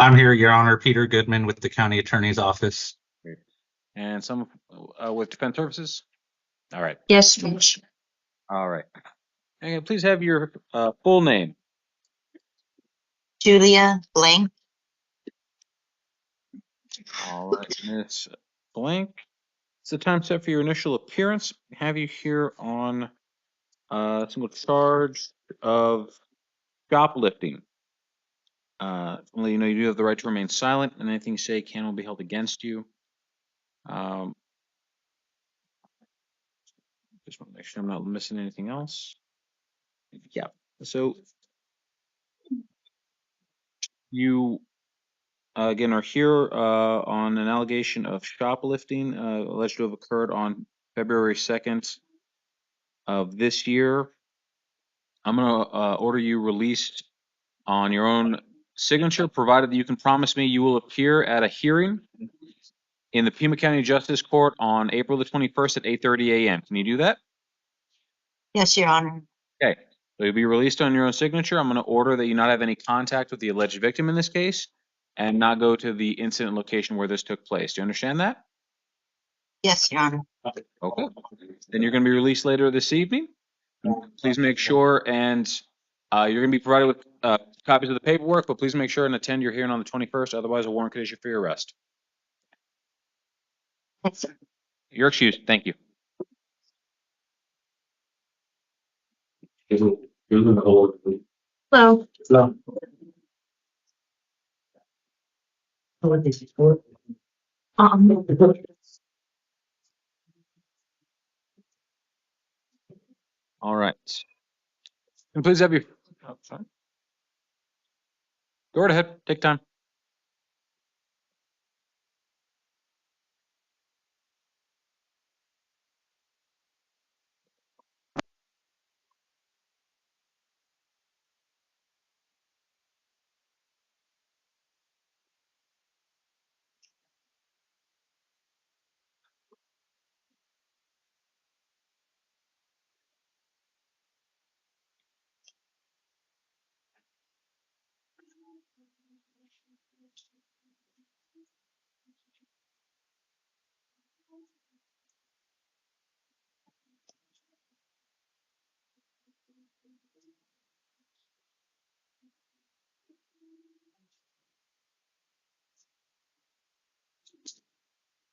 I'm here, Your Honor. Peter Goodman with the County Attorney's Office. Great. And someone with Defense Services? All right. Yes, Judge. All right. And please have your full name. Julia Blank. All right, Miss Blank. It's the time set for your initial appearance. We have you here on single charge of shoplifting. Only you know you do have the right to remain silent, and anything you say can will be held against you. Just want to make sure I'm not missing anything else. Yeah. So you again are here on an allegation of shoplifting alleged to have occurred on February 2nd of this year. I'm going to order you released on your own signature, provided that you can promise me you will appear at a hearing in the Pima County Justice Court on April the 21st at 8:30 a.m. Can you do that? Yes, Your Honor. Okay. So you'll be released on your own signature. I'm going to order that you not have any contact with the alleged victim in this case and not go to the incident location where this took place. Do you understand that? Yes, Your Honor. Okay. Then you're going to be released later this evening. Please make sure, and you're going to be provided with copies of the paperwork, but please make sure and attend your hearing on the 21st. Otherwise, a warrant could issue for your arrest. Yes, sir. You're excused. Thank you. Hello. What is it for? All right. And please have your. Oh, sorry. Go right ahead. Take time.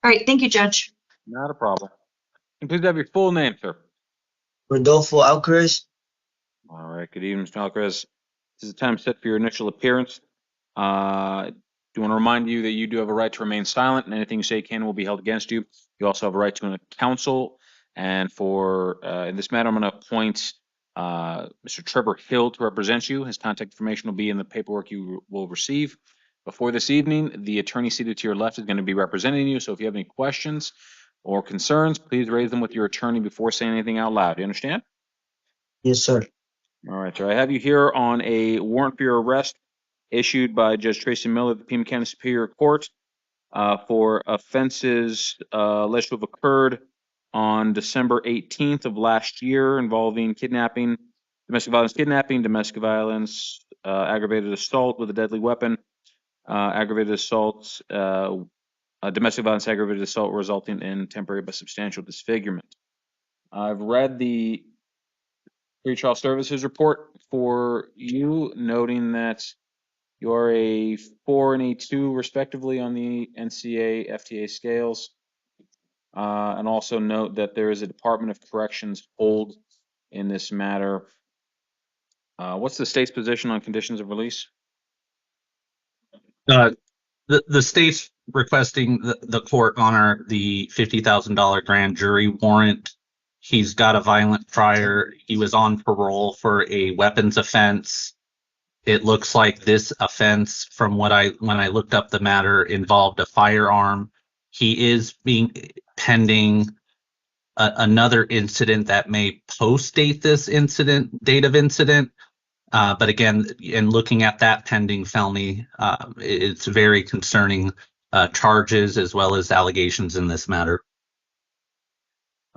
All right. Thank you, Judge. Not a problem. And please have your full name, sir. Rodolfo Alcaraz. All right. Good evening, Mr. Alcaraz. This is the time set for your initial appearance. Do want to remind you that you do have a right to remain silent, and anything you say can will be held against you. You also have a right to a counsel, and for in this matter, I'm going to appoint Mr. Trevor Hill to represent you. His contact information will be in the paperwork you will receive. Before this evening, the attorney seated to your left is going to be representing you. So if you have any questions or concerns, please raise them with your attorney before saying anything out loud. Do you understand? Yes, sir. All right, sir. I have you here on a warrant for your arrest issued by Judge Tracy Miller of the Pima County Superior Court for offenses alleged to have occurred on December 18th of last year involving kidnapping, domestic violence, aggravated assault with a deadly weapon, aggravated assault, domestic violence, aggravated assault resulting in temporary but substantial disfigurement. I've read the pretrial services report for you, noting that you're a 4 and a 2 respectively on the NCA FTA scales. And also note that there is a Department of Corrections hold in this matter. What's the state's position on conditions of release? The state's requesting the court honor the $50,000 grand jury warrant. He's got a violent prior. He was on parole for a weapons offense. It looks like this offense, from when I looked up the matter, involved a firearm. He is being pending another incident that may post-date this date of incident. But again, in looking at that pending felony, it's very concerning charges as well as allegations in this matter.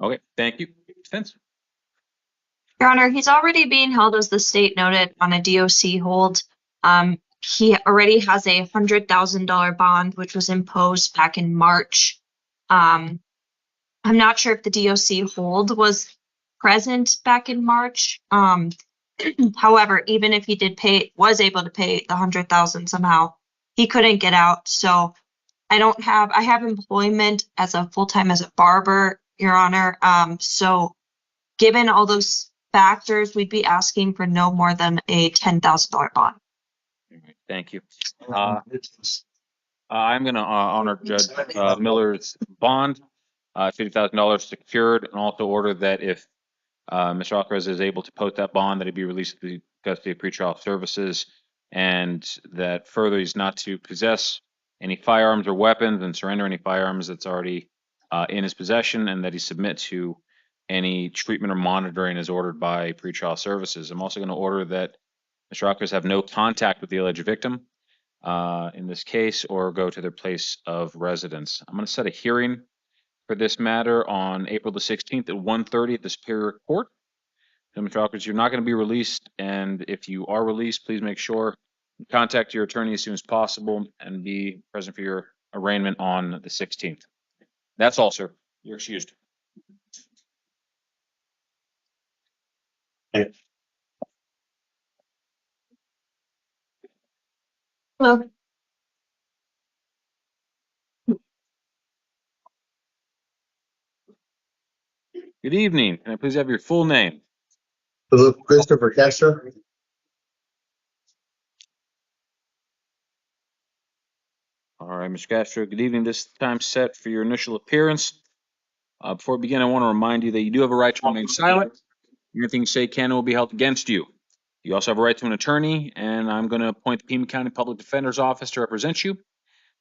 Okay, thank you. Defense. Your Honor, he's already being held, as the state noted, on a DOC hold. He already has a $100,000 bond, which was imposed back in March. I'm not sure if the DOC hold was present back in March. However, even if he was able to pay the $100,000 somehow, he couldn't get out. So I have employment as a full-time as a barber, Your Honor. So given all those factors, we'd be asking for no more than a $10,000 bond. Thank you. I'm going to honor Judge Miller's bond, $50,000 secured, and also order that if Mr. Alvarez is able to post that bond, that he be released to the custody of pretrial services, and that further he's not to possess any firearms or weapons and surrender any firearms that's already in his possession, and that he submit to any treatment or monitoring as ordered by pretrial services. I'm also going to order that Mr. Alvarez have no contact with the alleged victim in this case, or go to their place of residence. I'm going to set a hearing for this matter on April the 16th at 1:30 at the Superior Court. So, Mr. Alvarez, you're not going to be released, and if you are released, please make sure you contact your attorney as soon as possible and be present for your arraignment on the 16th. That's all, sir. You're excused. Hello. Good evening. Can I please have your full name? Christopher Castro. All right, Mr. Castro, good evening. This time set for your initial appearance. Before we begin, I want to remind you that you do have a right to remain silent. Anything you say can and will be held against you. You also have a right to an attorney, and I'm going to appoint the Pima County Public Defender's Office to represent you.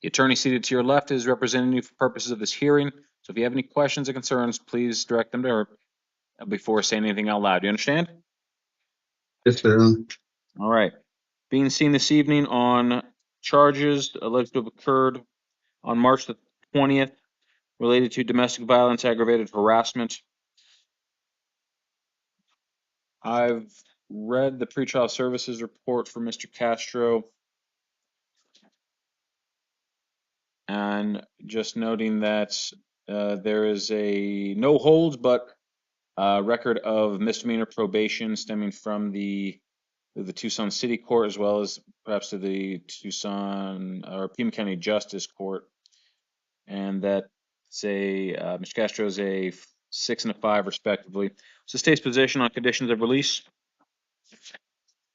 The attorney seated to your left is representing you for purposes of this hearing. So if you have any questions or concerns, please direct them to her before saying anything out loud. Do you understand? Yes, sir. All right. Being seen this evening on charges alleged to have occurred on March the 20th related to domestic violence, aggravated harassment. I've read the pretrial services report for Mr. Castro, and just noting that there is a no holds but record of misdemeanor probation stemming from the Tucson City Court, as well as perhaps to the Tucson or Pima County Justice Court, and that Mr. Castro is a 6 and a 5 respectively. So the state's position on conditions of release.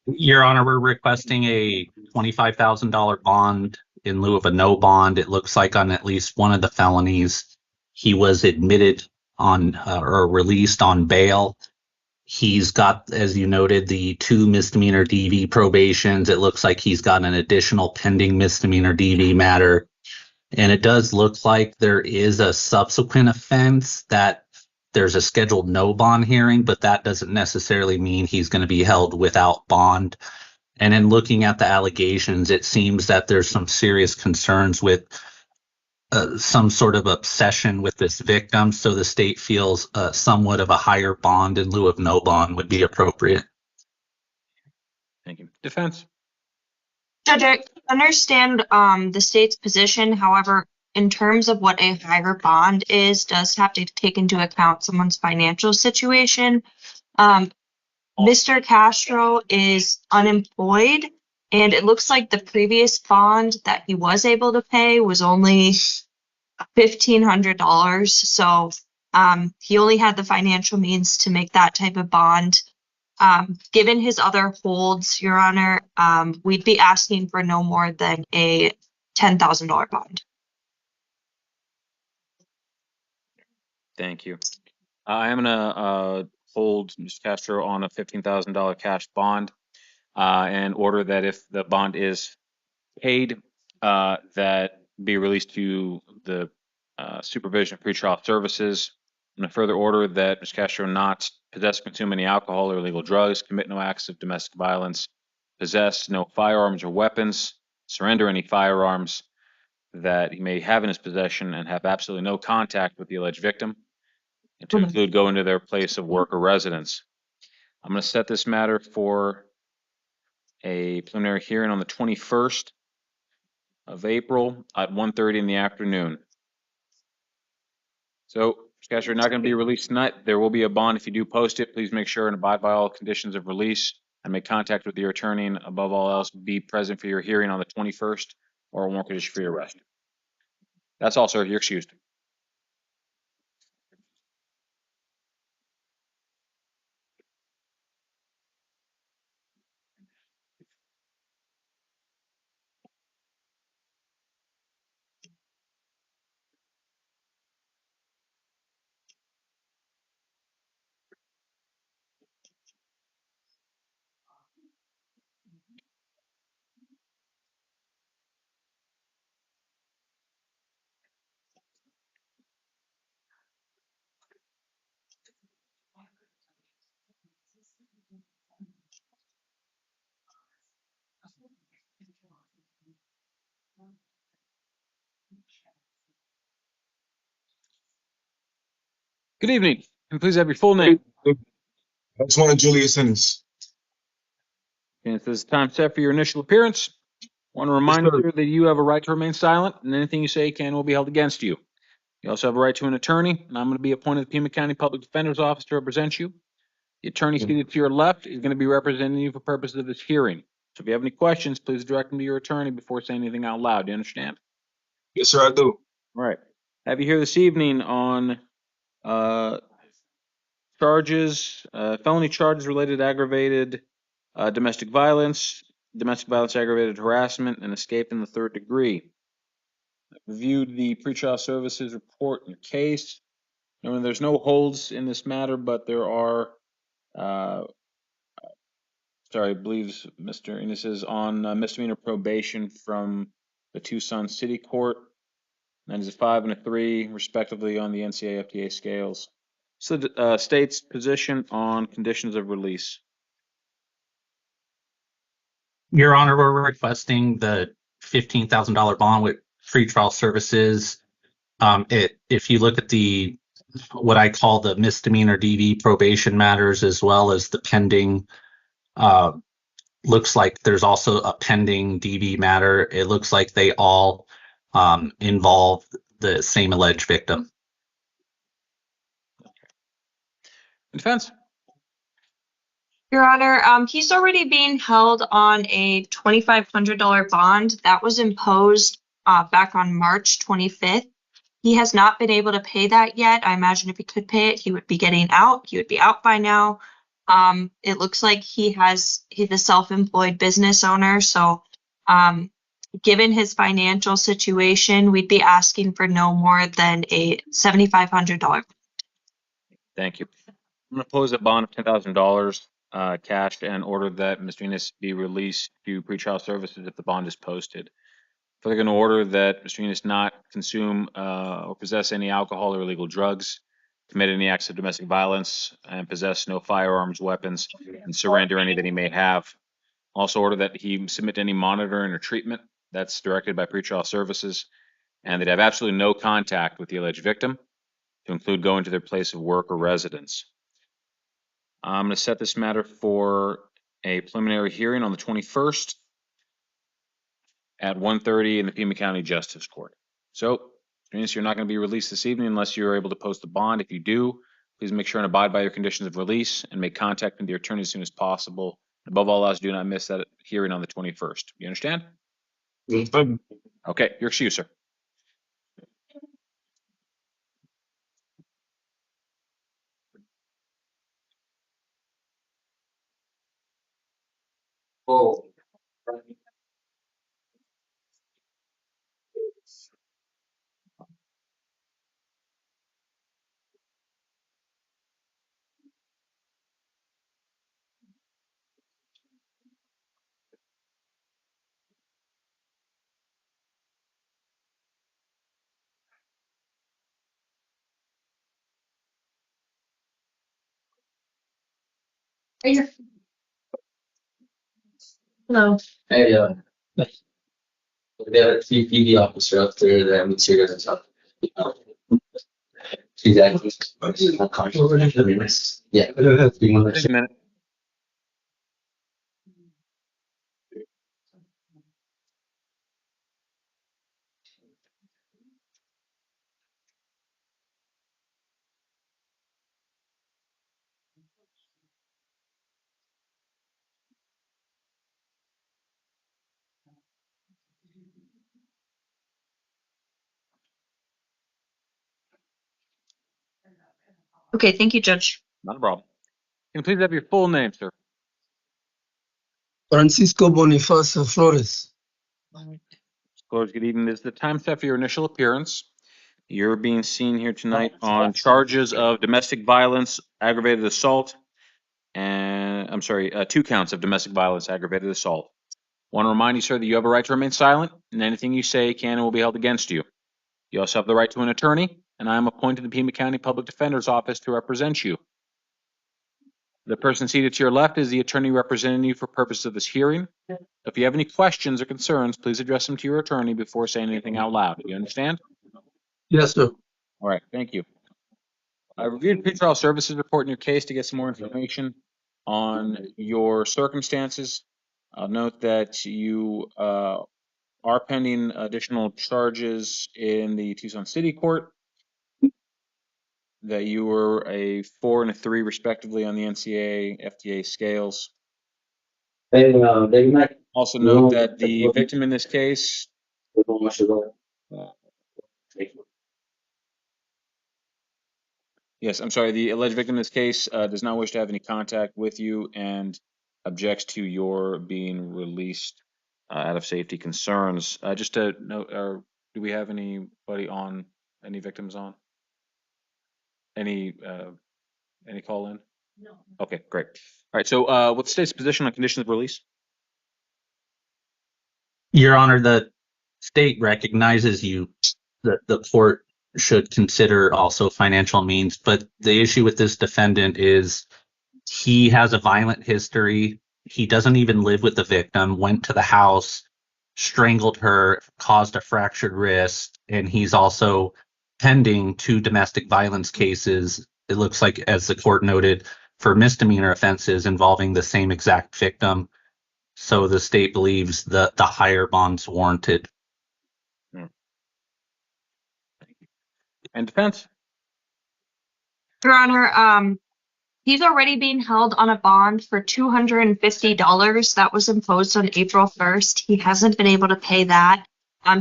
Your Honor, we're requesting a $25,000 bond in lieu of a no bond. It looks like on at least one of the felonies, he was admitted on or released on bail. He's got, as you noted, the 2 misdemeanor DV probations. It looks like he's got an additional pending misdemeanor DV matter. And it does look like there is a subsequent offense that there's a scheduled no bond hearing, but that doesn't necessarily mean he's going to be held without bond. And in looking at the allegations, it seems that there's some serious concerns with some sort of obsession with this victim. So the state feels somewhat of a higher bond in lieu of no bond would be appropriate. Thank you. Defense. Judge, I understand the state's position. However, in terms of what a higher bond is, does have to take into account someone's financial situation. Mr. Castro is unemployed, and it looks like the previous bond that he was able to pay was only $1,500. So he only had the financial means to make that type of bond. Given his other holds, Your Honor, we'd be asking for no more than a $10,000 bond. Thank you. I am going to hold Mr. Castro on a $15,000 cash bond and order that if the bond is paid, that be released to the supervision of pretrial services. And a further order that Mr. Castro not possess or consume any alcohol or illegal drugs, commit no acts of domestic violence, possess no firearms or weapons, surrender any firearms that he may have in his possession, and have absolutely no contact with the alleged victim, and to include go into their place of work or residence. I'm going to set this matter for a preliminary hearing on the 21st of April at 1:30 in the afternoon. So, guys, you're not going to be released tonight. There will be a bond if you do post it. Please make sure and abide by all conditions of release and make contact with your attorney, and above all else, be present for your hearing on the 21st or a warrant condition for your arrest. That's all, sir. You're excused. Good evening, and please have your full name. I just wanted Julius Ennis. And if this is time set for your initial appearance, I want to remind sir. you that you have a right to remain silent, and anything you say can and will be held against you. You also have a right to an attorney, and I'm going to be appointed to the Pima County Public Defender's Office to represent you. The attorney seated to your left is going to be representing you for purposes of this hearing. So if you have any questions, please direct them to your attorney before saying anything out loud. Do you understand? Yes, sir, I do. All right. Have you here this evening on charges, felony charges related to aggravated domestic violence, aggravated harassment, and escape in the third degree. I've reviewed the pretrial services report in your case. Knowing there's no holds in this matter, but there are, I believe Mr. Ennis is on misdemeanor probation from the Tucson City Court. That is a 5 and a 3, respectively, on the NCAA scales. So the state's position on conditions of release. Your Honor, we're requesting the $15,000 bond with free trial services. If you look at the what I call the misdemeanor DV probation matters, as well as the pending, looks like there's also a pending DV matter. It looks like they all involve the same alleged victim. Defense. Your Honor, he's already being held on a $2,500 bond that was imposed back on March 25th. He has not been able to pay that yet. I imagine if he could pay it, he would be getting out. He would be out by now. It looks like he's a self-employed business owner. So given his financial situation, we'd be asking for no more than a $7,500. Thank you. I'm going to pose a bond of $10,000 cash and order that Mr. Ennis be released to pretrial services if the bond is posted. Further, going to order that Mr. Ennis not consume or possess any alcohol or illegal drugs, commit any acts of domestic violence, and possess no firearms, weapons, and surrender any that he may have. Also order that he submit to any monitoring or treatment that's directed by pretrial services, and that have absolutely no contact with the alleged victim, to include going to their place of work or residence. I'm going to set this matter for a preliminary hearing on the 21st at 1:30 in the Pima County Justice Court. So, you're not going to be released this evening unless you're able to post the bond. If you do, please make sure and abide by your conditions of release and make contact with your attorney as soon as possible. Above all else, do not miss that hearing on the 21st. You understand? Yes, sir. Okay, you're excused, sir. Oh. Hello. Hey, we have a PD officer up there that meets here to talk. She's actually unconscious. Yeah. Take a minute. Okay, thank you, Judge. Not a problem. Can you please have your full name, sir? Francisco Bonifacio Flores. Disclosure, good evening. This is the time set for your initial appearance. You're being seen here tonight on charges of domestic violence, aggravated assault, and 2 counts of domestic violence, aggravated assault. Want to remind you, sir, that you have a right to remain silent, and anything you say can and will be held against you. You also have the right to an attorney, and I am appointed to the Pima County Public Defender's Office to represent you. The person seated to your left is the attorney representing you for purposes of this hearing. If you have any questions or concerns, please address them to your attorney before saying anything out loud. Do you understand? Yes, sir. All right, thank you. I reviewed the pretrial services report in your case to get some more information on your circumstances. I'll note that you are pending additional charges in the Tucson City Court, that you were a 4 and a 3 respectively on the NCAA FDA scales. Also note that the victim in this case yes, I'm sorry, the alleged victim in this case does not wish to have any contact with you and objects to your being released out of safety concerns. Just to note, do we have anybody on, any victims on? Any call in? No. Okay, great. All right, so what's the state's position on conditions of release? Your Honor, the state recognizes you that the court should consider also financial means, but the issue with this defendant is he has a violent history. He doesn't even live with the victim, went to the house, strangled her, caused a fractured wrist, and he's also pending 2 domestic violence cases. It looks like, as the court noted, for misdemeanor offenses involving the same exact victim. So the state believes the higher bond's warranted. And defense? Your Honor, he's already being held on a bond for $250 that was imposed on April 1st. He hasn't been able to pay that.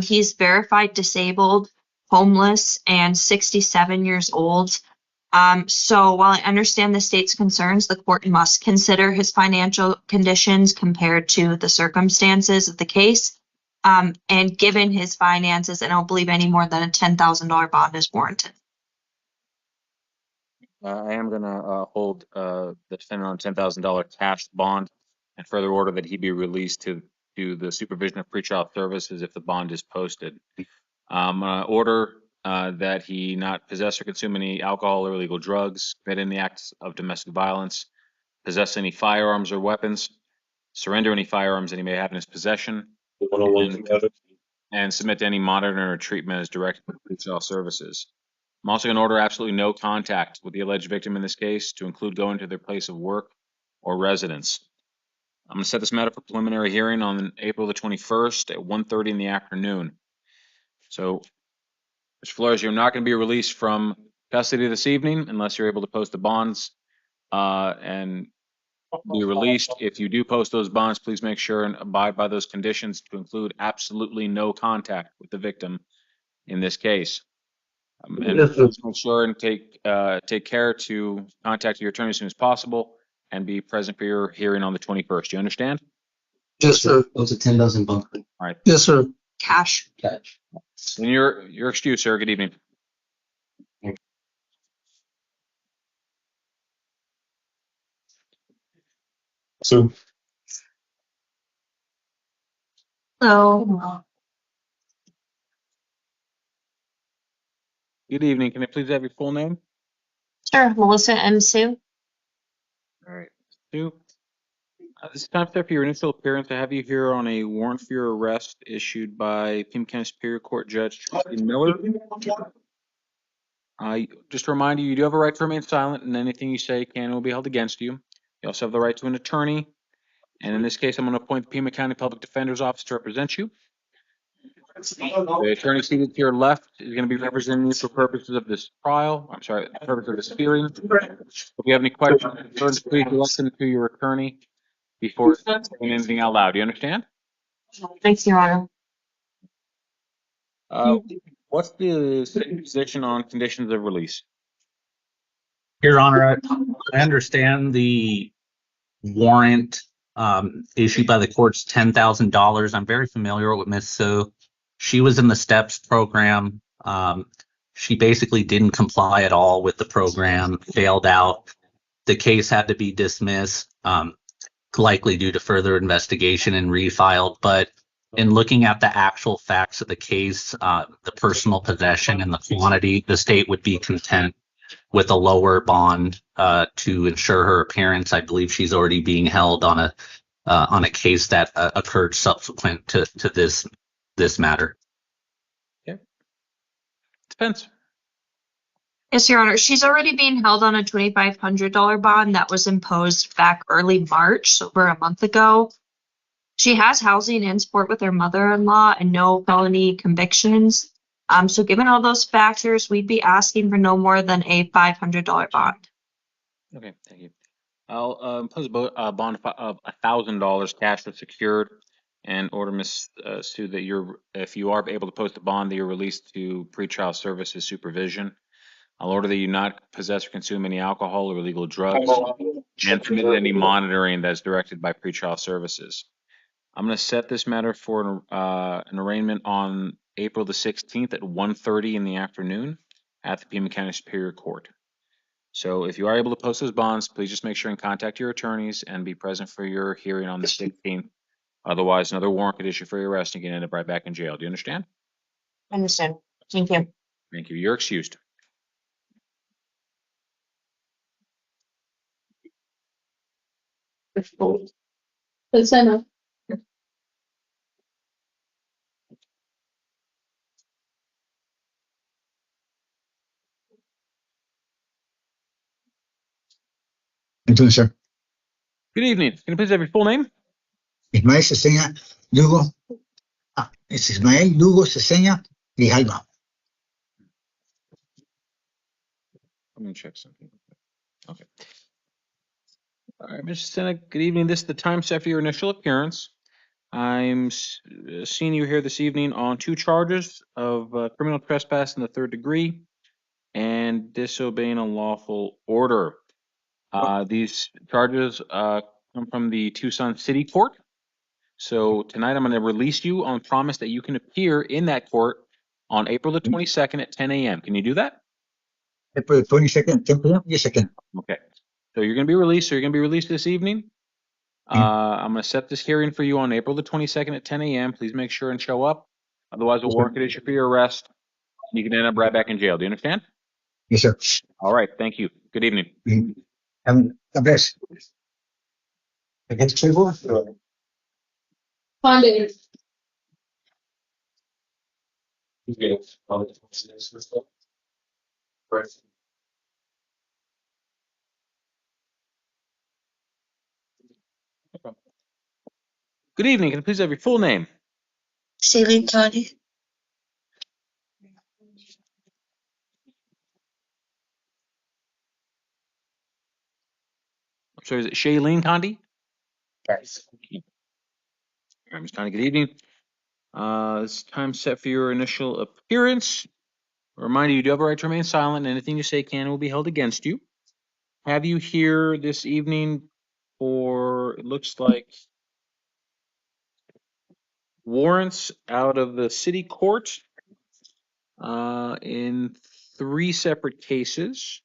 He's verified disabled, homeless, and 67 years old. So while I understand the state's concerns, the court must consider his financial conditions compared to the circumstances of the case. And given his finances, I don't believe any more than a $10,000 bond is warranted. I am going to hold the defendant on a $10,000 cash bond and further order that he be released to the supervision of pretrial services if the bond is posted. I'm going to order that he not possess or consume any alcohol or illegal drugs, commit any acts of domestic violence, possess any firearms or weapons, surrender any firearms that he may have in his possession, and submit to any monitoring or treatment as directed by pretrial services. I'm also going to order absolutely no contact with the alleged victim in this case, to include going to their place of work or residence. I'm going to set this matter for preliminary hearing on April the 21st at 1:30 in the afternoon. So, Mr. Flores, you're not going to be released from custody this evening unless you're able to post the bonds and be released. If you do post those bonds, please make sure and abide by those conditions to include absolutely no contact with the victim in this case. And please make sure and take care to contact your attorney as soon as possible and be present for your hearing on the 21st. Do you understand? Yes, sir. Those are 10,000 bunk. All right. Yes, sir. Cash. Catch. And you're excused, sir. Good evening. So, So, Good evening. Can I please have your full name? sure, Melissa M. Sue. All right. Sue. This is time for your initial appearance. I have you here on a warrant for your arrest issued by Pima County Superior Court Judge Tracy Miller. Just to remind you, you do have a right to remain silent, and anything you say can and will be held against you. You also have the right to an attorney, and in this case, I'm going to appoint the Pima County Public Defender's Office to represent you. The attorney seated to your left is going to be representing you for purposes of this trial. I'm sorry, purpose of this hearing. If you have any questions, please direct them to your attorney before saying anything out loud. Do you understand? Thanks, Your Honor. What's the position on conditions of release? Your Honor, I understand the warrant issued by the court's $10,000. I'm very familiar with Miss So. She was in the STEPS program. She basically didn't comply at all with the program, failed out. The case had to be dismissed, likely due to further investigation and refiled. But in looking at the actual facts of the case, the personal possession and the quantity, the state would be content with a lower bond to ensure her appearance. I believe she's already being held on a case that occurred subsequent to this matter. Depends. Yes, Your Honor. She's already being held on a $2,500 bond that was imposed back early March, so over a month ago. She has housing and support with her mother-in-law and no felony convictions. So given all those factors, we'd be asking for no more than a $500 bond. Okay, thank you. I'll impose a bond of $1,000 cash that's secured and order Ms. Sue that if you are able to post a bond, that you're released to pretrial services supervision. I'll order that you not possess or consume any alcohol or illegal drugs and permit any monitoring that's directed by pretrial services. I'm going to set this matter for an arraignment on April the 16th at 1:30 in the afternoon at the Pima County Superior Court. So if you are able to post those bonds, please just make sure and contact your attorneys and be present for your hearing on the 16th. Otherwise, another warrant could issue for your arrest and you can end up right back in jail. Do you understand? Understood. Thank you. Thank you. You're excused. Entonces, sir. Good evening. Can you please have your full name? Ismael Ceseña Lugo. It's Ismael Lugo Ceseña Grijalva. I'm going to check something. Okay. All right, Mr. Senna, good evening. This is the time set for your initial appearance. I'm seeing you here this evening on 2 charges of criminal trespass in the 3rd degree and disobeying a lawful order. These charges come from the Tucson City Court. So tonight I'm going to release you on promise that you can appear in that court on April the 22nd at 10 a.m. Can you do that? April 22nd, 10 p.m. Yes, I can. Okay. So you're going to be released. So you're going to be released this evening. I'm going to set this hearing for you on April the 22nd at 10 a.m. Please make sure and show up. Otherwise, a warrant could issue for your arrest. You can end up right back in jail. Do you understand? Yes, sir. All right. Thank you. Good evening. God bless. Against table? Okay. Good evening. Can I please have your full name? Shailene Connie. I'm sorry, is it Shailene Condi? Yes. All right, Ms. Condi, good evening. It's time set for your initial appearance. A reminder, you do have a right to remain silent. Anything you say can and will be held against you. Have you here this evening for, it looks like, warrants out of the city court in 3 separate cases.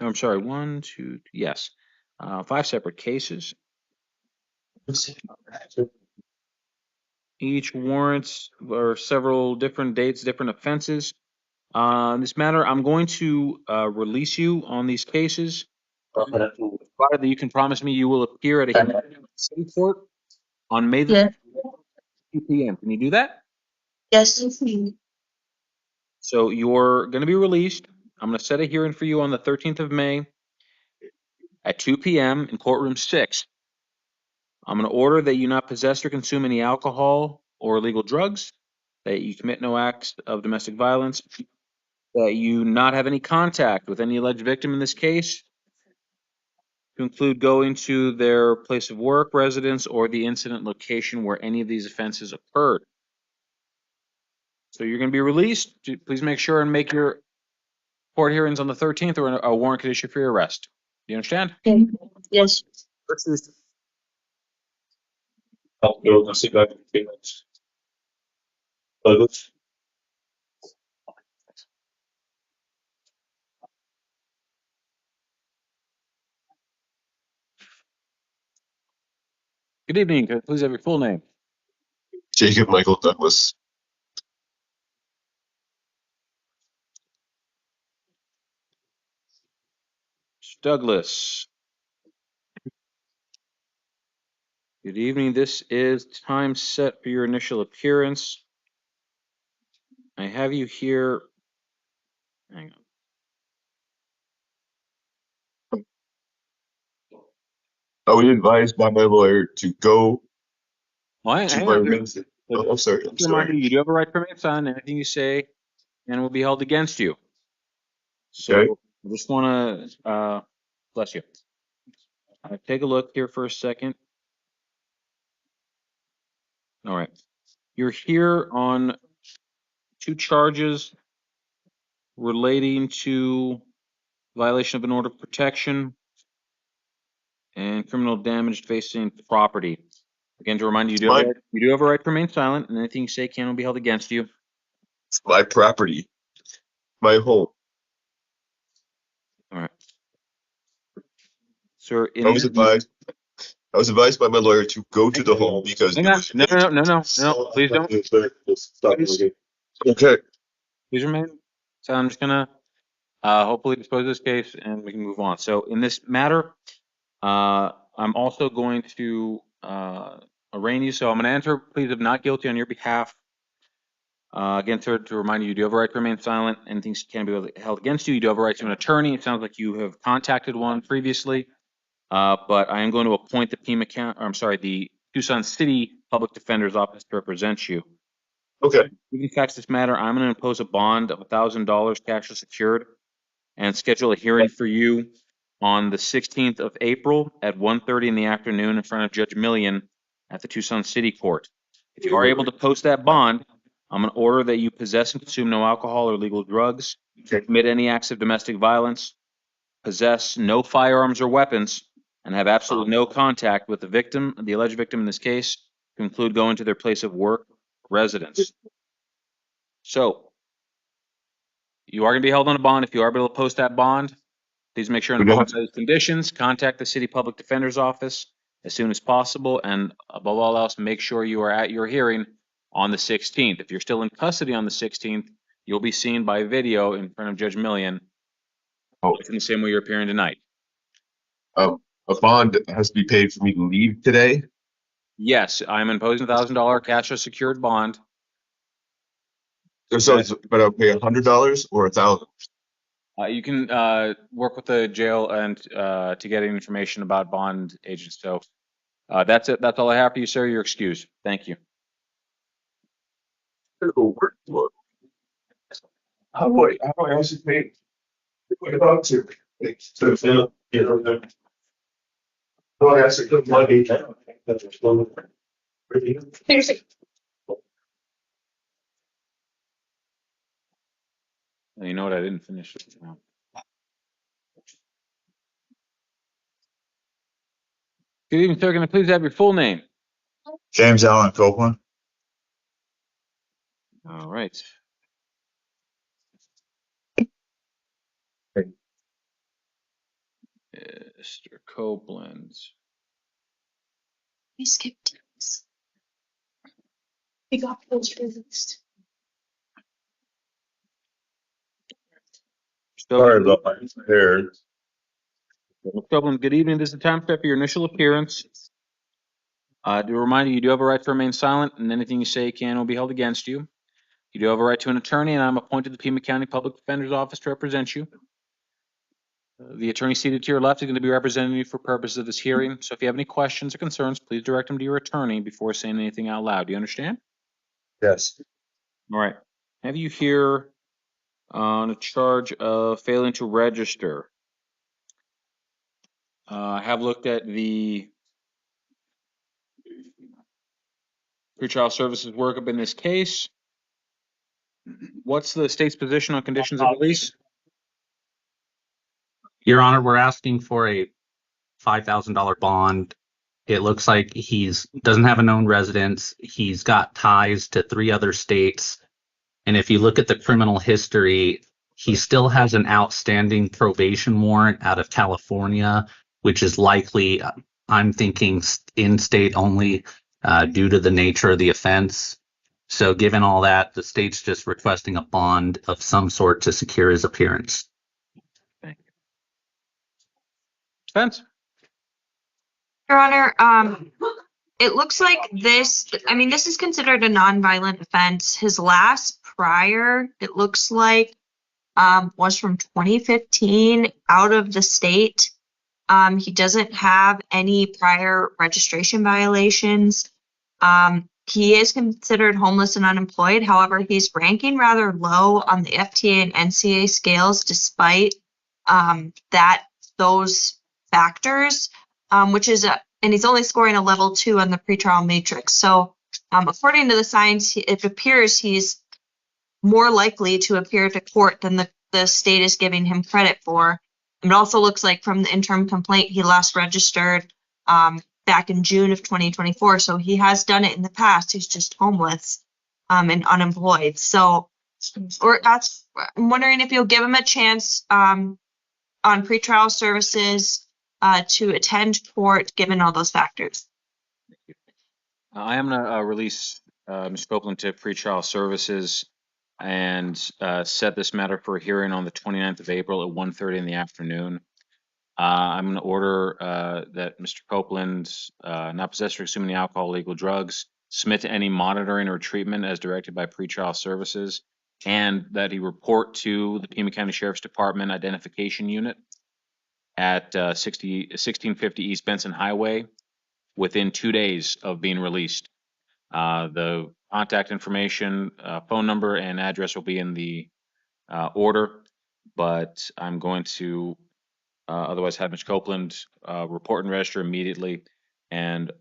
I'm sorry, 1, 2, yes, 5 separate cases. Each warrants or several different dates, different offenses. In this matter, I'm going to release you on these cases. Provided that you can promise me you will appear at a city court on May the 2 p.m. Can you do that? Yes. So you're going to be released. I'm going to set a hearing for you on the 13th of May at 2 p.m. in courtroom 6. I'm going to order that you not possess or consume any alcohol or illegal drugs, that you commit no acts of domestic violence, that you not have any contact with any alleged victim in this case, to include going to their place of work, residence, or the incident location where any of these offenses occurred. So you're going to be released. Please make sure and make your court hearings on the 13th, or a warrant could issue for your arrest. Do you understand? Okay. Yes. I'll go and sit back in 3 minutes. Douglas? Good evening. Could I please have your full name? Jacob Michael Douglas. Mr. Douglas. Good evening. This is time set for your initial appearance. I have you here. Hang on. I was advised by my lawyer to go Well, to hang my on. residence. Oh, I'm sorry. I'm Just a reminder, sorry. you do have a right to remain silent. Anything you say and will be held against you. So Okay. I just want to bless you. Take a look here for a second. All right. You're here on 2 charges relating to violation of an order of protection and criminal damage facing property. Again, to remind you, you do have a right to remain silent, and anything you say can and will be held against you. It's my property. My home. All right. Sir, I was advised by my lawyer to go to the home because hang on. No. Please don't. Please. Okay. Please remain. So I'm just gonna hopefully dispose of this case and we can move on. So in this matter, I'm also going to arraign you. So I'm gonna enter pleas of not guilty on your behalf. Again, sir, to remind you, you do have a right to remain silent. Anything can be held against you. You do have a right to an attorney. It sounds like you have contacted one previously. But I am going to appoint the Pima the Tucson City Public Defender's Office to represent you. Okay. In fact, this matter, I'm going to impose a bond of $1,000 cash or secured and schedule a hearing for you on the 16th of April at 1:30 in the afternoon in front of Judge Millian at the Tucson City Court. If you are able to post that bond, I'm going to order that you possess and consume no alcohol or illegal drugs, commit any acts of domestic violence, possess no firearms or weapons, and have absolutely no contact with the victim, the alleged victim in this case, to include going to their place of work, residence. So, you are going to be held on a bond. If you are able to post that bond, please make sure in those conditions, contact the City Public Defender's Office as soon as possible, and above all else, make sure you are at your hearing on the 16th. If you're still in custody on the 16th, you'll be seen by video in front of Judge Millian in the same way you're appearing tonight. A bond has to be paid for me to leave today. Yes, I'm imposing $1,000 cash or secured bond. So, but I'll pay $100 or $1,000. You can work with the jail and to get information about bond agents. So that's it. That's all I have for you, sir. You're excused. Thank you. How do I actually pay? What about to? So, you know, oh, that's a good money. You know what? I didn't finish it. Good evening, sir. Can I please have your full name? James Allen Copeland. All right. Mr. Copeland. We skipped this. We got those released. Sorry about my hair. Mr. Copeland, good evening. This is the time step for your initial appearance. To remind you do have a right to remain silent, and anything you say can will be held against you. You do have a right to an attorney, and I'm appointed the Pima County Public Defender's Office to represent you. The attorney seated to your left is going to be representing you for purposes of this hearing. So if you have any questions or concerns, please direct them to your attorney before saying anything out loud. Do you understand? Yes. All right. Have you here on a charge of failing to register? I have looked at the pretrial services workup in this case. What's the state's position on conditions of release? Your Honor, we're asking for a $5,000 bond. It looks like doesn't have a known residence. He's got ties to 3 other states. And if you look at the criminal history, he still has an outstanding probation warrant out of California, which is likely, I'm thinking, in-state only due to the nature of the offense. So given all that, the state's just requesting a bond of some sort to secure his appearance. Thank you. Defense. Your Honor, it looks like this is considered a nonviolent offense. His last prior, it looks like, was from 2015 out of the state. He doesn't have any prior registration violations. He is considered homeless and unemployed. However, he's ranking rather low on the FTA and NCA scales despite those factors, and he's only scoring a level 2 on the pretrial matrix. So according to the science, it appears he's more likely to appear to court than the state is giving him credit for. It also looks like from the interim complaint, he last registered back in June of 2024. So he has done it in the past. He's just homeless and unemployed. So I'm wondering if you'll give him a chance on pretrial services to attend court, given all those factors. I am going to release Ms. Copeland to pretrial services and set this matter for a hearing on the 29th of April at 1:30 in the afternoon. I'm going to order that Mr. Copeland, not possess or consume any alcohol, illegal drugs, submit to any monitoring or treatment as directed by pretrial services, and that he report to the Pima County Sheriff's Department Identification Unit at 1650 East Benson Highway within 2 days of being released. The contact information, phone number, and address will be in the order, but I'm going to otherwise have Ms. Copeland report and register immediately and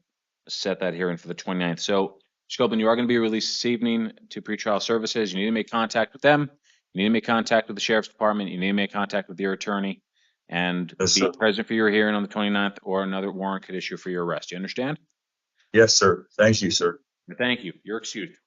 set that hearing for the 29th. So, Ms. Copeland, you are going to be released this evening to pretrial services. You need to make contact with them. You need to make contact with the Sheriff's Department. You need to make contact with your attorney and be present for your hearing on the 29th, or another warrant could issue for your arrest. You understand? Yes, sir. Thank you, sir. Thank you. You're excused.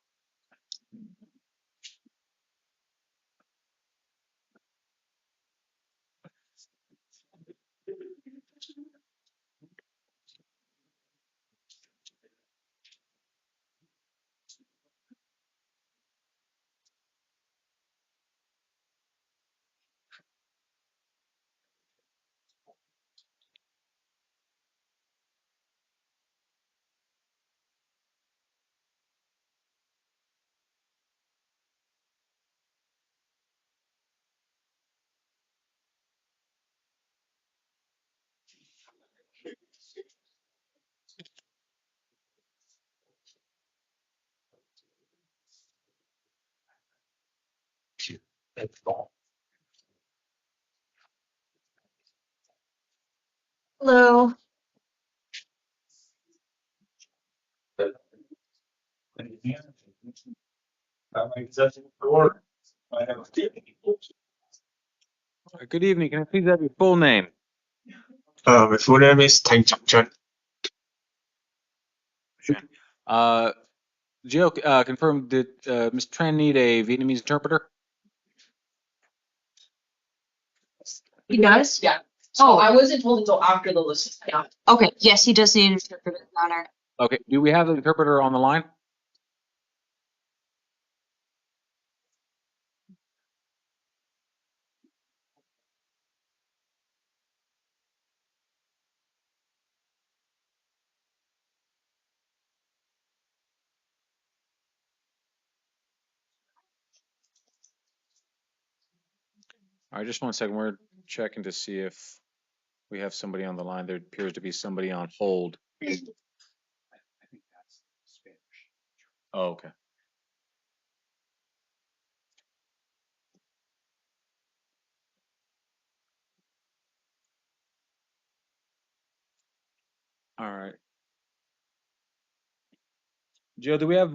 Hello. Good evening. Can I please have your full name? My full name is Tang Chang. Jill, confirm, did Ms. Tran need a Vietnamese interpreter? He does? Yeah. Oh, I wasn't told until after the list is out. Okay. Yes, he does need an interpreter, Your Honor. Okay. Do we have the interpreter on the line? All right, just 1 second. We're checking to see if we have somebody on the line. There appears to be somebody on hold. Oh, okay. All right. Joe, do we have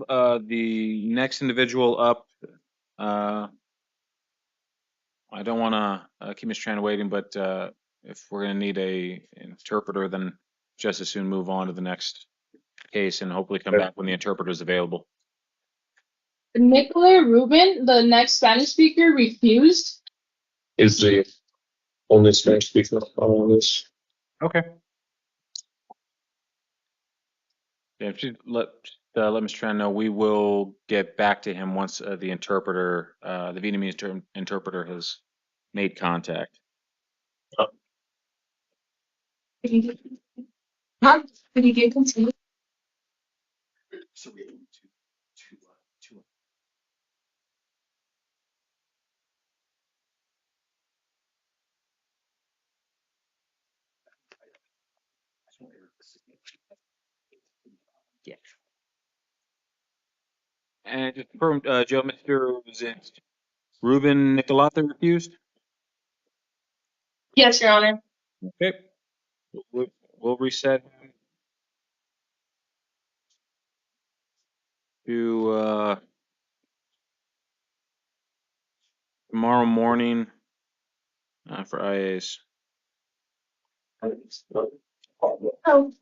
the next individual up? I don't want to keep Ms. Tran waiting, but if we're going to need an interpreter, then just as soon move on to the next case and hopefully come back when the interpreter is available. Nicola Rubin, the next Spanish speaker, refused. Is the only Spanish speaker on this? Okay. Yeah, if you let Mr. Tran know, we will get back to him once the interpreter, the Vietnamese interpreter, has made contact. Huh? Could you get continue? Yeah. And just confirm, Joe, Mr. Ruben Nicolata refused? Yes, Your Honor. Okay. We'll reset him to tomorrow morning for IAs. Oh.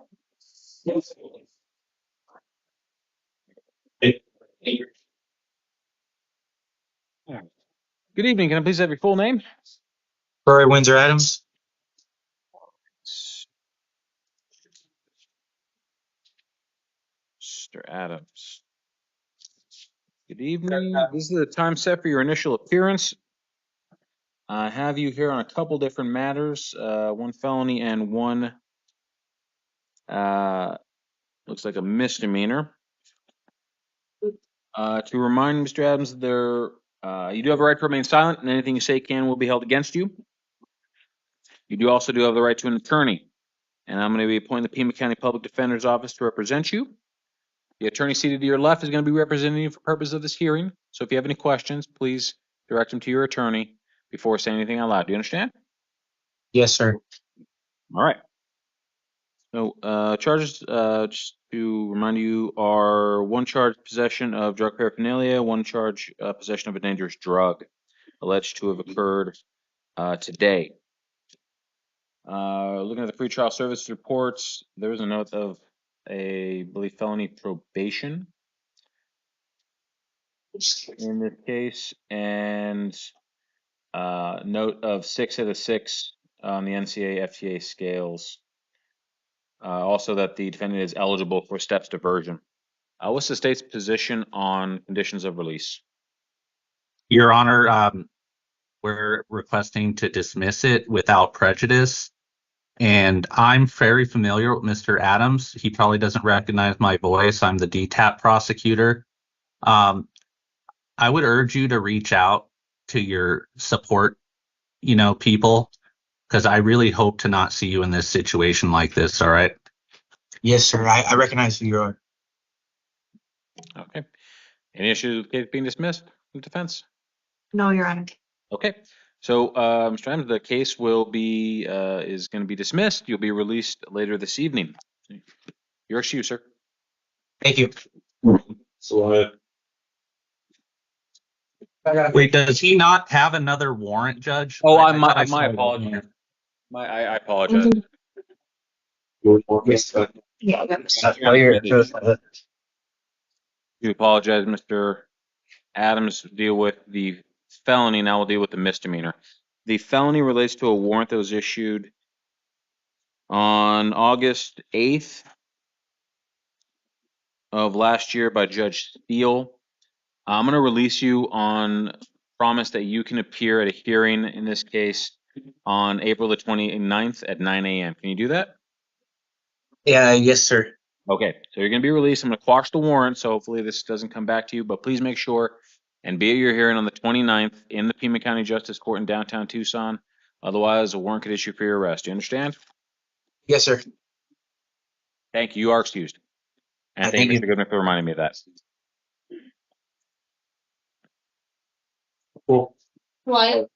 Good evening. Can I please have your full name? Roy Windsor Adams. Mr. Adams. Good evening. This is the time set for your initial appearance. I have you here on a couple different matters, one felony and one looks like a misdemeanor. To remind Mr. Adams, you do have a right to remain silent, and anything you say can and will be held against you. You also have the right to an attorney, and I'm going to be appointing the Pima County Public Defender's Office to represent you. The attorney seated to your left is going to be representing you for purpose of this hearing. So if you have any questions, please direct them to your attorney before saying anything out loud. Do you understand? Yes, sir. All right. So charges, just to remind you, are one charge possession of drug paraphernalia, one charge possession of a dangerous drug, alleged to have occurred today. Looking at the pretrial service reports, there was a note of I believe felony probation in this case, and note of 6 out of 6 on the NCA FTA scales. Also that the defendant is eligible for steps diversion. What's the state's position on conditions of release? Your Honor, we're requesting to dismiss it without prejudice. And I'm very familiar with Mr. Adams. He probably doesn't recognize my voice. I'm the DTAP prosecutor. I would urge you to reach out to your support, people, because I really hope to not see you in this situation like this. All right. Yes, sir. I recognize who you are. Okay. Any issues with the case being dismissed from defense? No, Your Honor. Okay. So, Mr. Adams, the case will be is going to be dismissed. You'll be released later this evening. Your excuse, sir. Thank you. So Wait, does he not have another warrant, Judge? Oh, I my apologies. I apologize. Yeah. You apologize, Mr. Adams. Deal with the felony. Now we'll deal with the misdemeanor. The felony relates to a warrant that was issued on August 8th of last year by Judge Steele. I'm going to release you on promise that you can appear at a hearing in this case on April the 29th at 9 a.m. Can you do that? Yeah, yes, sir. Okay, so you're going to be released. I'm going to quash the warrant, so hopefully this doesn't come back to you, but please make sure and be at your hearing on the 29th in the Pima County Justice Court in downtown Tucson. Otherwise, a warrant could issue for your arrest. Do you understand? Yes, sir. Thank you. You are excused. And thank you, Mr. Goodman, for reminding me of that. Cool. What?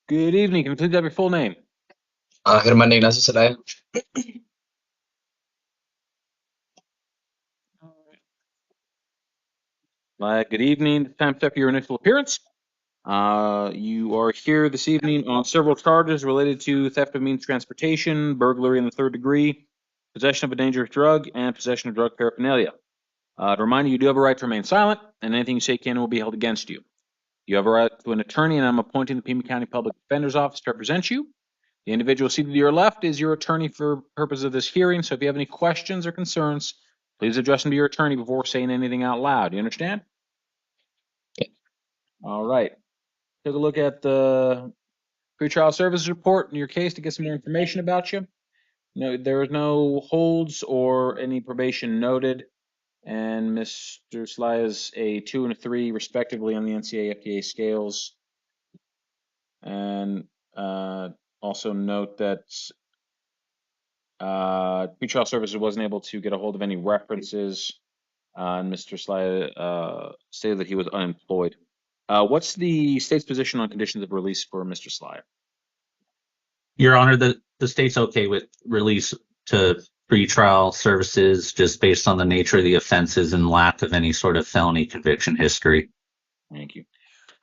Good evening. Can we please have your full name? Herman Ignacio Zelaya. Good evening. Time step for your initial appearance. You are here this evening on several charges related to theft of means transportation, burglary in the 3rd degree, possession of a dangerous drug, and possession of drug paraphernalia. To remind you do have a right to remain silent, and anything you say can and will be held against you. You have a right to an attorney, and I'm appointing the Pima County Public Defender's Office to represent you. The individual seated to your left is your attorney for purposes of this hearing, so if you have any questions or concerns, please address them to your attorney before saying anything out loud. You understand? All right. Take a look at the pretrial services report in your case to get some more information about you. No, there was no holds or any probation noted, and Mr. Sly is a 2 and a 3 respectively on the NCAA FDA scales. And also note that pretrial services wasn't able to get a hold of any references, and Mr. Sly stated that he was unemployed. What's the state's position on conditions of release for Mr. Sly? Your Honor, the state's okay with release to pretrial services just based on the nature of the offenses and lack of any sort of felony conviction history. Thank you.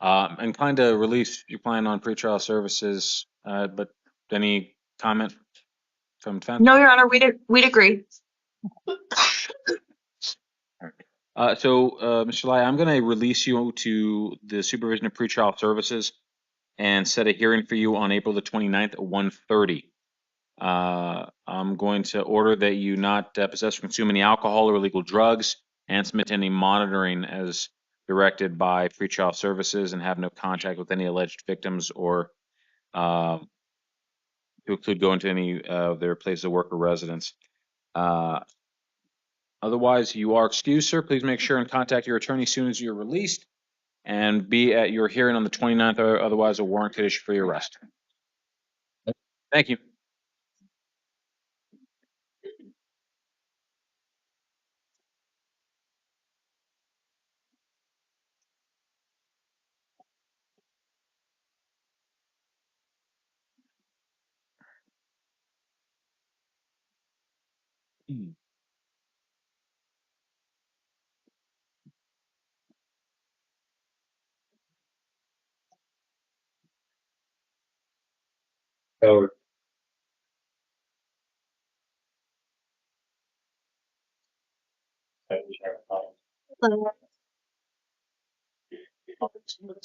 And kind of release you plan on pretrial services, but any comment from defense? No, Your Honor, we'd agree. Mr. Lai, I'm going to release you to the supervision of pretrial services and set a hearing for you on April the 29th at 1:30. I'm going to order that you not possess or consume any alcohol or illegal drugs and submit to any monitoring as directed by pretrial services and have no contact with any alleged victims or who could go into any of their places of work or residence. Otherwise, you are excused, sir. Please make sure and contact your attorney as soon as you're released and be at your hearing on the 29th, or otherwise a warrant could issue for your arrest. Thank you. Howard.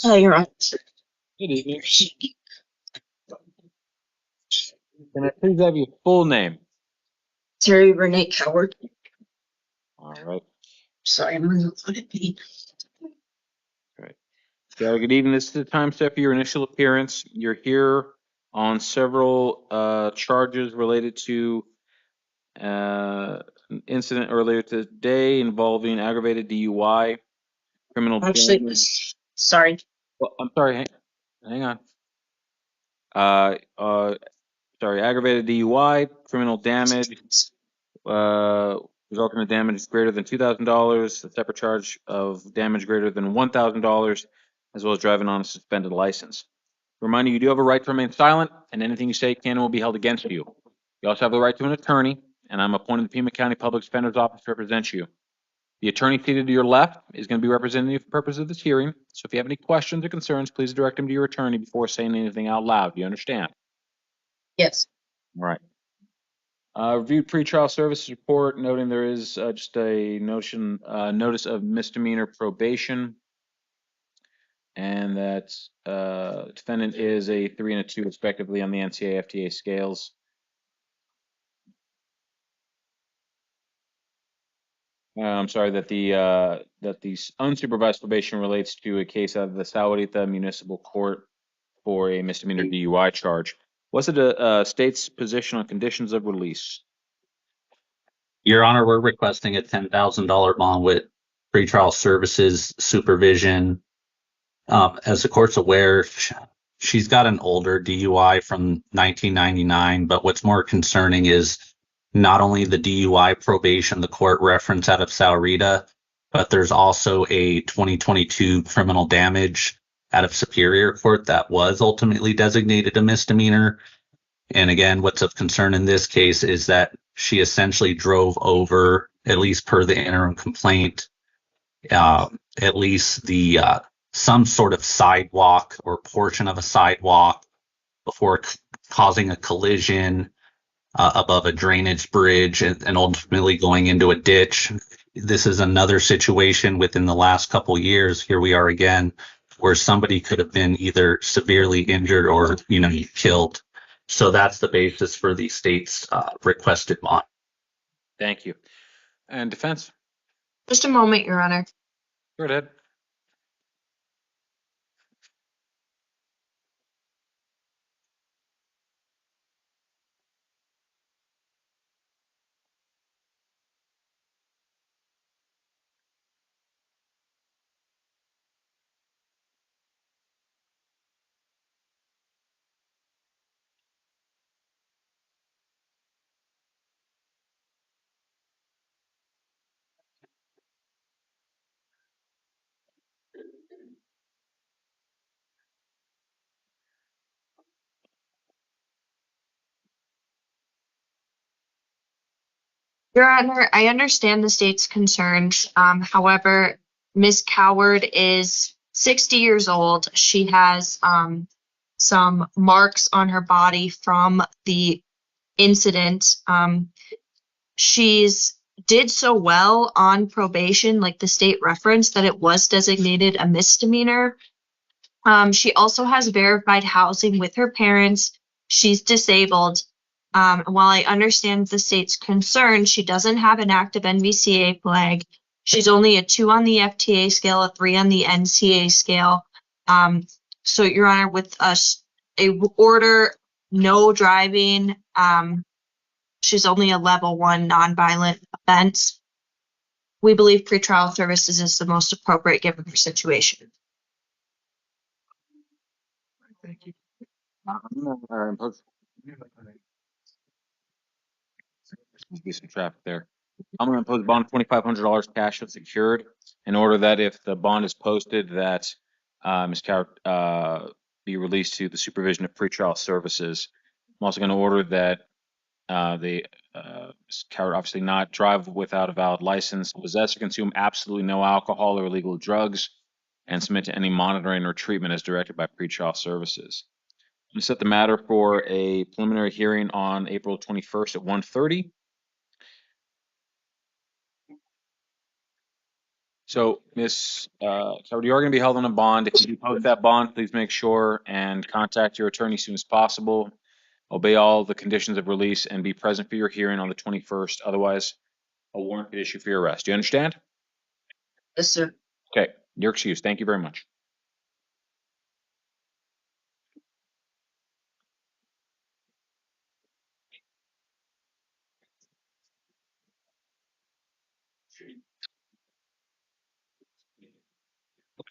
Oh, you're right. Good evening. Can I please have your full name? Terry Renee Coward. All right. Sorry, I'm gonna let it be. Great. Yeah, good evening. This is the time step for your initial appearance. You're here on several charges related to an incident earlier today involving aggravated DUI, criminal Actually, damage. sorry. Well, I'm sorry. Hang on. Sorry, aggravated DUI, criminal damage, resulting in damage greater than $2,000, a separate charge of damage greater than $1,000, as well as driving on a suspended license. Remind you do have a right to remain silent, and anything you say can and will be held against you. You also have the right to an attorney, and I'm appointed the Pima County Public Defender's Office to represent you. The attorney seated to your left is going to be representing you for purposes of this hearing, so if you have any questions or concerns, please direct them to your attorney before saying anything out loud. Do you understand? Yes. All right. Reviewed pretrial services report noting there is just a notice of misdemeanor probation, and that defendant is a 3 and a 2 respectively on the NCAA FDA scales. I'm sorry that the unsupervised probation relates to a case out of the Sahuarita Municipal Court for a misdemeanor DUI charge. What's the state's position on conditions of release? Your Honor, we're requesting a $10,000 bond with pretrial services supervision. As the court's aware, she's got an older DUI from 1999, but what's more concerning is not only the DUI probation the court referenced out of Sahuarita, but there's also a 2022 criminal damage out of Superior Court that was ultimately designated a misdemeanor. And again, what's of concern in this case is that she essentially drove over, at least per the interim complaint, at least the some sort of sidewalk or portion of a sidewalk before causing a collision above a drainage bridge and ultimately going into a ditch. This is another situation within the last couple years. Here we are again, where somebody could have been either severely injured or, killed. So that's the basis for the state's requested bond. Thank you. And defense? Just a moment, Your Honor. Go ahead. Your Honor, I understand the state's concerns. However, Ms. Coward is 60 years old. She has some marks on her body from the incident. She's did so well on probation, like the state referenced, that it was designated a misdemeanor. She also has verified housing with her parents. She's disabled. While I understand the state's concern, she doesn't have an active NVCA flag. She's only a 2 on the FTA scale, a 3 on the NCA scale. So, Your Honor, with a order, no driving, she's only a level 1 nonviolent offense. We believe pretrial services is the most appropriate given her situation. Thank you. There's be some traffic there. I'm going to impose a bond of $2,500 cash and secured in order that if the bond is posted, that Ms. Coward be released to the supervision of pretrial services. I'm also going to order that Ms. Coward obviously not drive without a valid license, possess or consume absolutely no alcohol or illegal drugs, and submit to any monitoring or treatment as directed by pretrial services. I'm going to set the matter for a preliminary hearing on April 21st at 1:30. So, Ms. Coward, you are going to be held on a bond. If you do post that bond, please make sure and contact your attorney as soon as possible. Obey all the conditions of release and be present for your hearing on the 21st. Otherwise, a warrant could issue for your arrest. Do you understand? Yes, sir. Okay, you're excused. Thank you very much.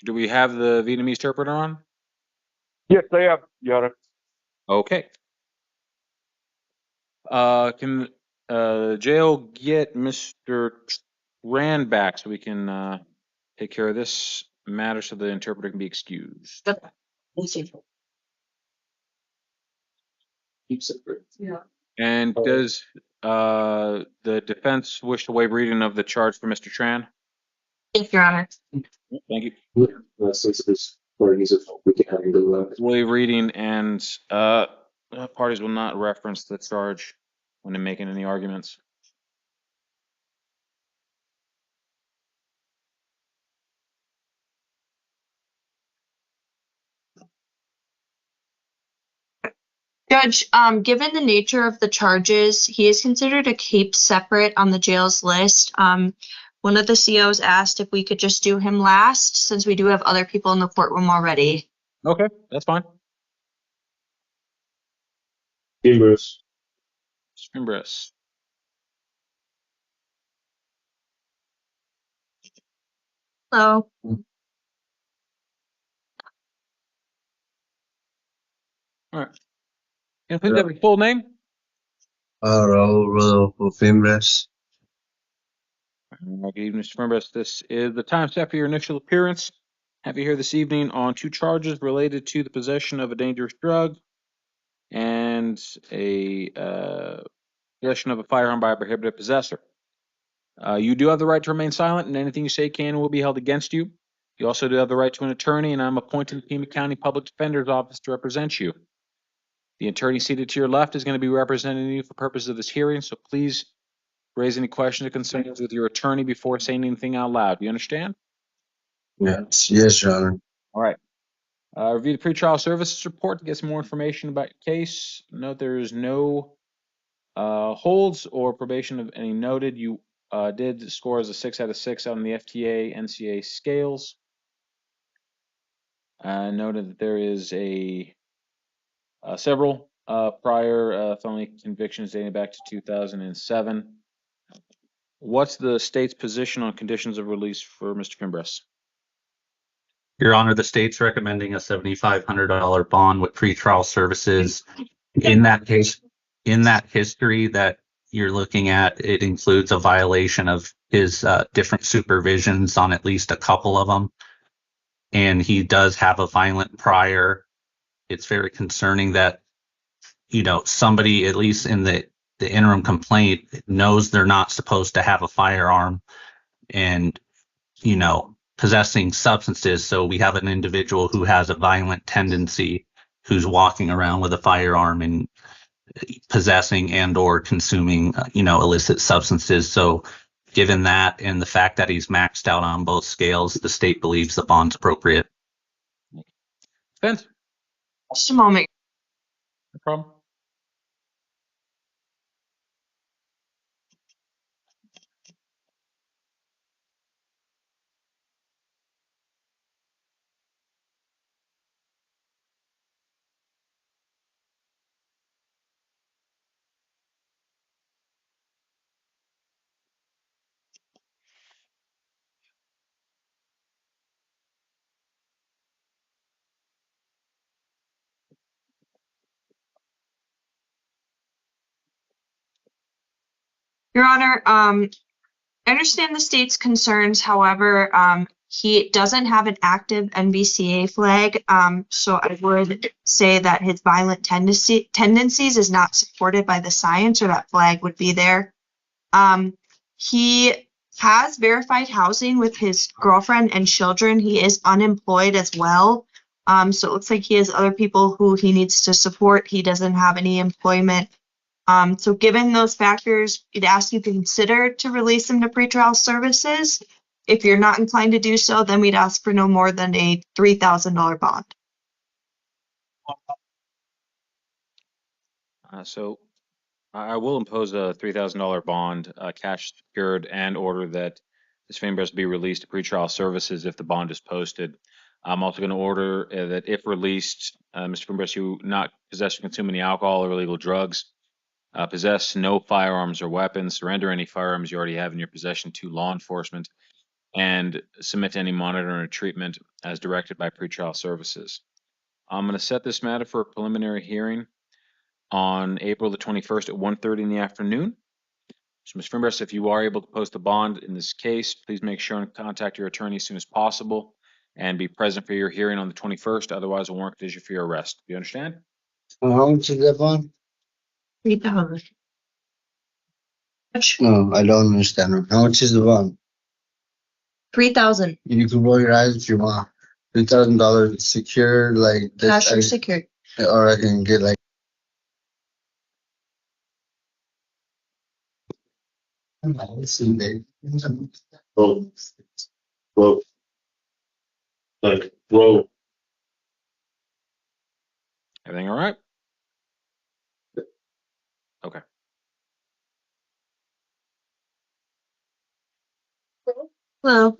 Do we have the Vietnamese interpreter on? Yes, I have, Your Honor. Okay. Can jail get Mr. Tran back so we can take care of this matter so the interpreter can be excused? Yeah. And does the defense wish to waive reading of the charge for Mr. Tran? Yes, Your Honor. Thank you. Since this parties, if we can handle that. Waive reading and parties will not reference the charge when they're making any arguments. Judge, given the nature of the charges, he is considered a keep separate on the jail's list. One of the COs asked if we could just do him last, since we do have other people in the courtroom already. Okay, that's fine. Bruce. Bruce. Hello. All right. Can I please have your full name? Raul Rodolfo Fimbres. Good evening, Mr. Fimbres. This is the time set for your initial appearance. Have you here this evening on 2 charges related to the possession of a dangerous drug and a possession of a firearm by a prohibited possessor. You do have the right to remain silent, and anything you say can and will be held against you. You also do have the right to an attorney, and I'm appointing the Pima County Public Defender's Office to represent you. The attorney seated to your left is going to be representing you for purposes of this hearing, so please raise any questions or concerns with your attorney before saying anything out loud. Do you understand? Yes, yes, Your Honor. All right. Review the pretrial services report to get some more information about your case. Note there is no holds or probation of any noted. You did score as a 6 out of 6 on the FTA NCA scales. Noted that there is several prior felony convictions dating back to 2007. What's the state's position on conditions of release for Mr. Fimbres? Your Honor, the state's recommending a $7,500 bond with pretrial services. In that case, in that history that you're looking at, it includes a violation of his different supervisions on at least a couple of them. And he does have a violent prior. It's very concerning that, you know, somebody, at least in the interim complaint, knows they're not supposed to have a firearm and, you know, possessing substances. So we have an individual who has a violent tendency who's walking around with a firearm and possessing and or consuming, you know, illicit substances. So given that and the fact that he's maxed out on both scales, the state believes the bond's appropriate. Spence? Just a moment. No problem. Your Honor, I understand the state's concerns. However, he doesn't have an active NVCA flag, so I would say that his violent tendencies is not supported by the science, or that flag would be there. He has verified housing with his girlfriend and children. He is unemployed as well. So it looks like he has other people who he needs to support. He doesn't have any employment. So given those factors, we'd ask you to consider to release him to pretrial services. If you're not inclined to do so, then we'd ask for no more than a $3,000 bond. So I will impose a $3,000 bond, cash secured, and order that this Fimbres be released to pretrial services if the bond is posted. I'm also going to order that if released, Mr. Fimbres, you not possess or consume any alcohol or illegal drugs, possess no firearms or weapons, surrender any firearms you already have in your possession to law enforcement, and submit to any monitoring or treatment as directed by pretrial services. I'm going to set this matter for a preliminary hearing on April the 21st at 1:30 in the afternoon. So, Mr. Fimbres, if you are able to post a bond in this case, please make sure and contact your attorney as soon as possible and be present for your hearing on the 21st. Otherwise, a warrant could issue for your arrest. Do you understand? How much is that bond? $3,000. No, I don't understand. How much is the bond? $3,000. You can roll your eyes if you want. $3,000 secure, like this. Cash or secured. Or I can get like. Roll. Roll. Like, roll. Everything all right? Okay. Hello.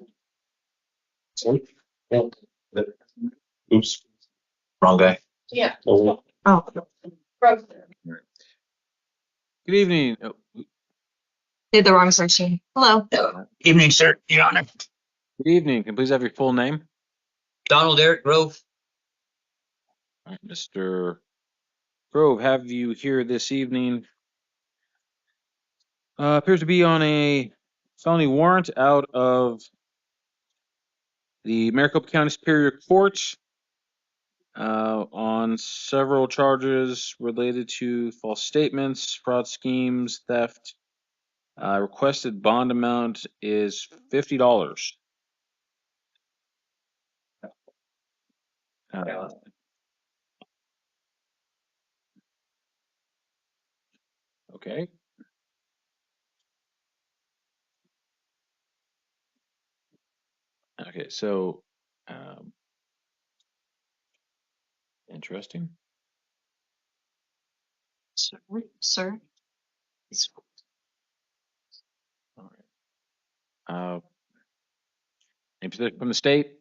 Oops. Wrong guy. Yeah. Oh, Oh, Good evening. did the wrong section. Hello. Evening, sir, Your Honor. Good evening. Can you please have your full name? Donald Eric Grove. All right, Mr. Grove, have you here this evening? Appears to be on a felony warrant out of the Maricopa County Superior Court on several charges related to false statements, fraud schemes, theft. Requested bond amount is $50. Okay. Okay, so interesting. Sir. All right. Any position from the state?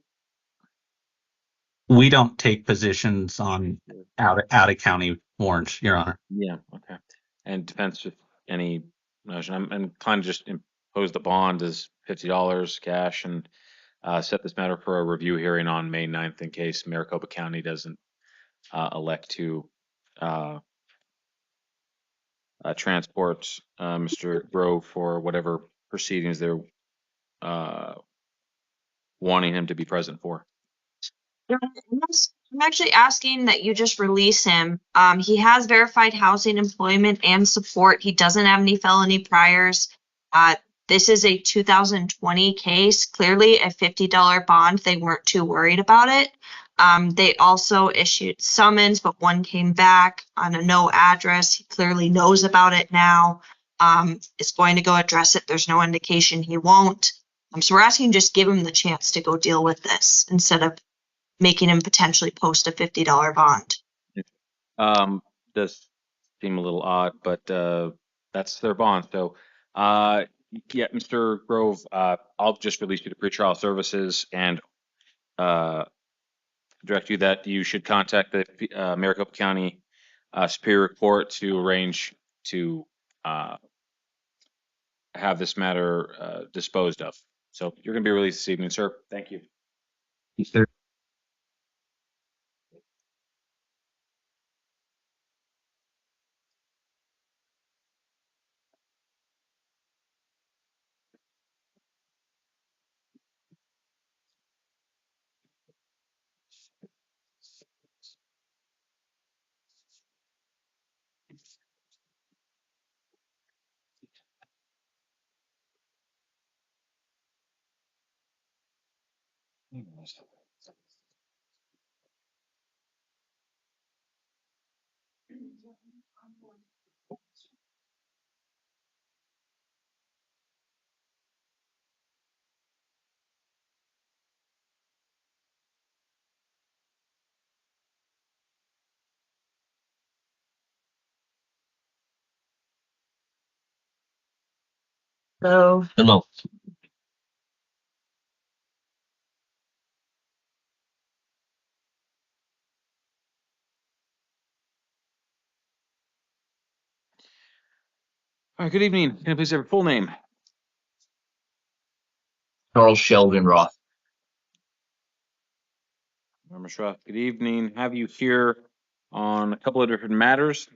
We don't take positions on out of county warrants, Your Honor. Yeah. Okay. And defense, with any notion, I'm inclined to just impose the bond as $50 cash and set this matter for a review hearing on May 9th in case Maricopa County doesn't elect to transport Mr. Grove for whatever proceedings they're wanting him to be present for. I'm actually asking that you just release him. He has verified housing, employment, and support. He doesn't have any felony priors. This is a 2020 case. Clearly a $50 bond. They weren't too worried about it. They also issued summons, but one came back on a no address. He clearly knows about it now. Is going to go address it. There's no indication he won't. So we're asking just give him the chance to go deal with this instead of making him potentially post a $50 bond. Does seem a little odd, but that's their bond. So, yeah, Mr. Grove, I'll just release you to pretrial services and direct you that you should contact the Maricopa County Superior Court to arrange to have this matter disposed of. So you're going to be released this evening, sir. Thank you. Yes, sir. So Hello. All right, good evening. Can I please have your full name? Charles Sheldon Roth. Mr. Roth, good evening. Have you here on a couple of different matters.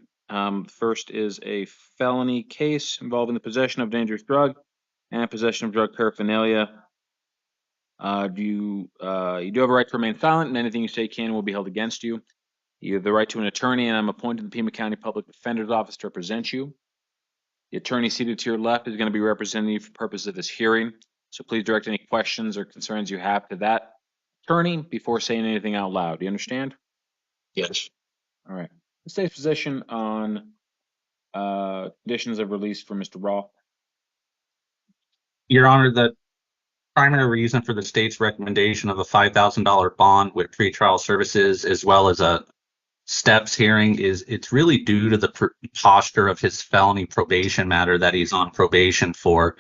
First is a felony case involving the possession of dangerous drug and possession of drug paraphernalia. You do have a right to remain silent, and anything you say can and will be held against you. You have the right to an attorney, and I'm appointed the Pima County Public Defender's Office to represent you. The attorney seated to your left is going to be representing you for purpose of this hearing. So please direct any questions or concerns you have to that attorney before saying anything out loud. Do you understand? Yes. All right. The state's position on conditions of release for Mr. Roth. Your Honor, the primary reason for the state's recommendation of a $5,000 bond with pretrial services as well as a steps hearing is it's really due to the posture of his felony probation matter that he's on probation for.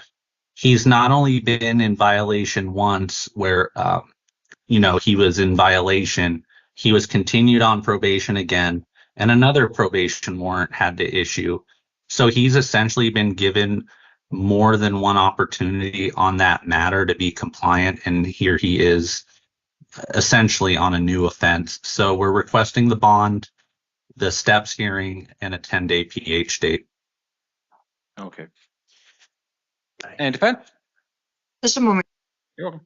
He's not only been in violation once where, he was in violation, he was continued on probation again, and another probation warrant had to issue. So he's essentially been given more than one opportunity on that matter to be compliant, and here he is essentially on a new offense. So we're requesting the bond, the steps hearing, and a 10-day PH date. Okay. And defense? just a moment. You're welcome.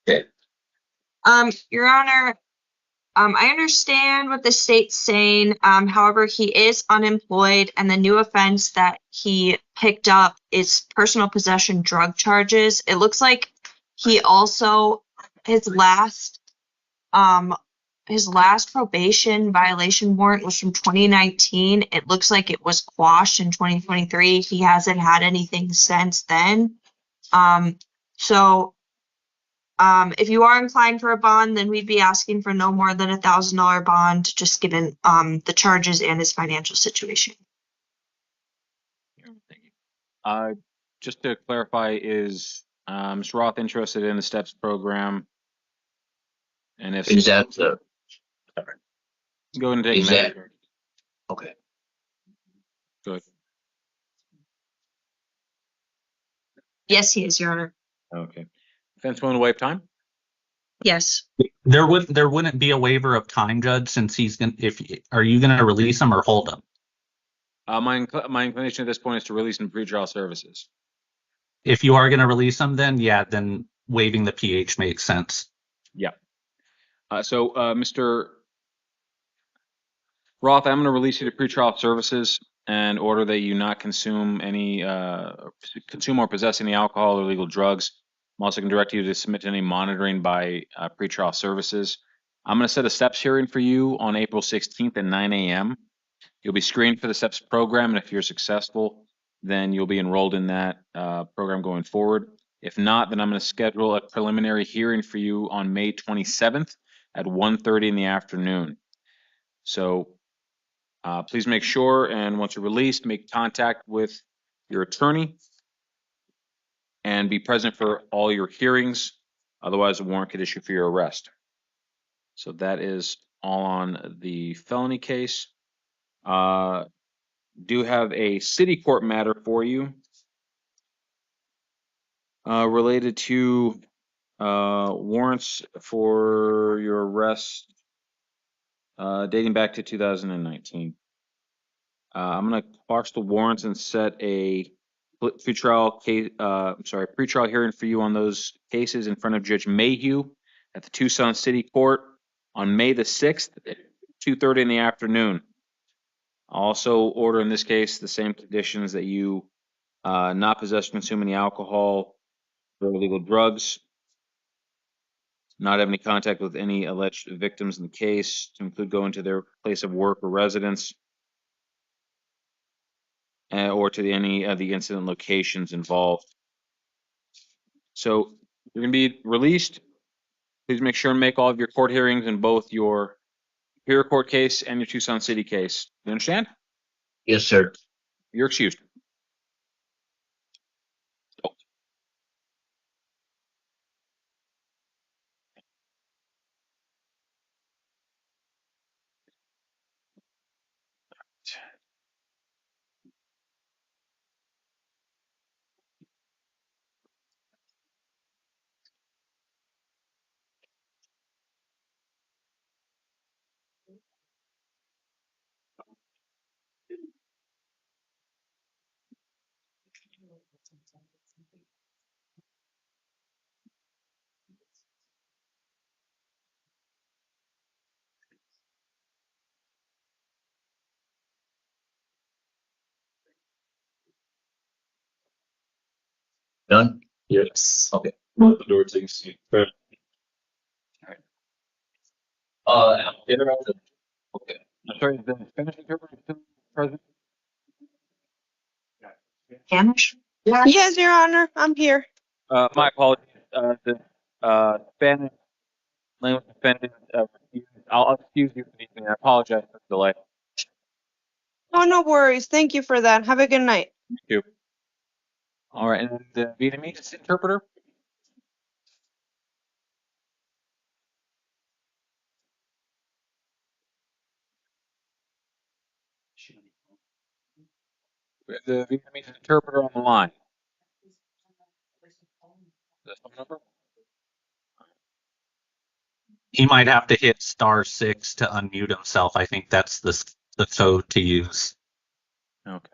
Okay. Your Honor, I understand what the state's saying. However, he is unemployed, and the new offense that he picked up is personal possession drug charges. It looks like he also his last probation violation warrant was from 2019. It looks like it was quashed in 2023. He hasn't had anything since then. If you are inclined for a bond, then we'd be asking for no more than $1,000 bond, just given the charges and his financial situation. Just to clarify, is Mr. Roth interested in the STEPS program? And if Is that go ahead and take is a minute. that okay? Good. Yes, he is, Your Honor. Okay. Defense willing to waive time? Yes. There wouldn't be a waiver of time, Judge, since he's gonna. Are you gonna release him or hold him? My inclination at this point is to release him pretrial services. If you are gonna release him, then waiving the PH makes sense. Yeah. Mr. Roth, I'm going to release you to pretrial services and order that you not consume or possess any alcohol or illegal drugs. I'm also going to direct you to submit to any monitoring by pretrial services. I'm going to set a STEPS hearing for you on April 16th at 9 a.m. You'll be screened for the STEPS program, and if you're successful, then you'll be enrolled in that program going forward. If not, then I'm going to schedule a preliminary hearing for you on May 27th at 1:30 in the afternoon. So please make sure, and once you're released, make contact with your attorney and be present for all your hearings. Otherwise, a warrant could issue for your arrest. So that is all on the felony case. Do have a city court matter for you related to warrants for your arrest dating back to 2019. I'm going to parse the warrants and set a pretrial hearing for you on those cases in front of Judge Mayhew at the Tucson City Court on May the 6th at 2:30 in the afternoon. I'll also order in this case the same conditions that you not possess or consume any alcohol or illegal drugs, not have any contact with any alleged victims in the case, to include going to their place of work or residence, or to any of the incident locations involved. So you're going to be released. Please make sure and make all of your court hearings in both your Superior Court case and your Tucson City case. You understand? Yes, sir. You're excused. Done? Yes. Okay. The door takes seat. Yeah. Okay. I'm sorry, is the Spanish interpreter still present? Spanish? Yes, Your Honor, I'm here. My apologies. The Spanish language defendant refused. I'll excuse you for the evening. I apologize for the delay. Oh, no worries. Thank you for that. Have a good night. Thank you. All right, and the Vietnamese interpreter? The Vietnamese interpreter on the line. The phone number? He might have to hit *6 to unmute himself. I think that's the code to use. Okay.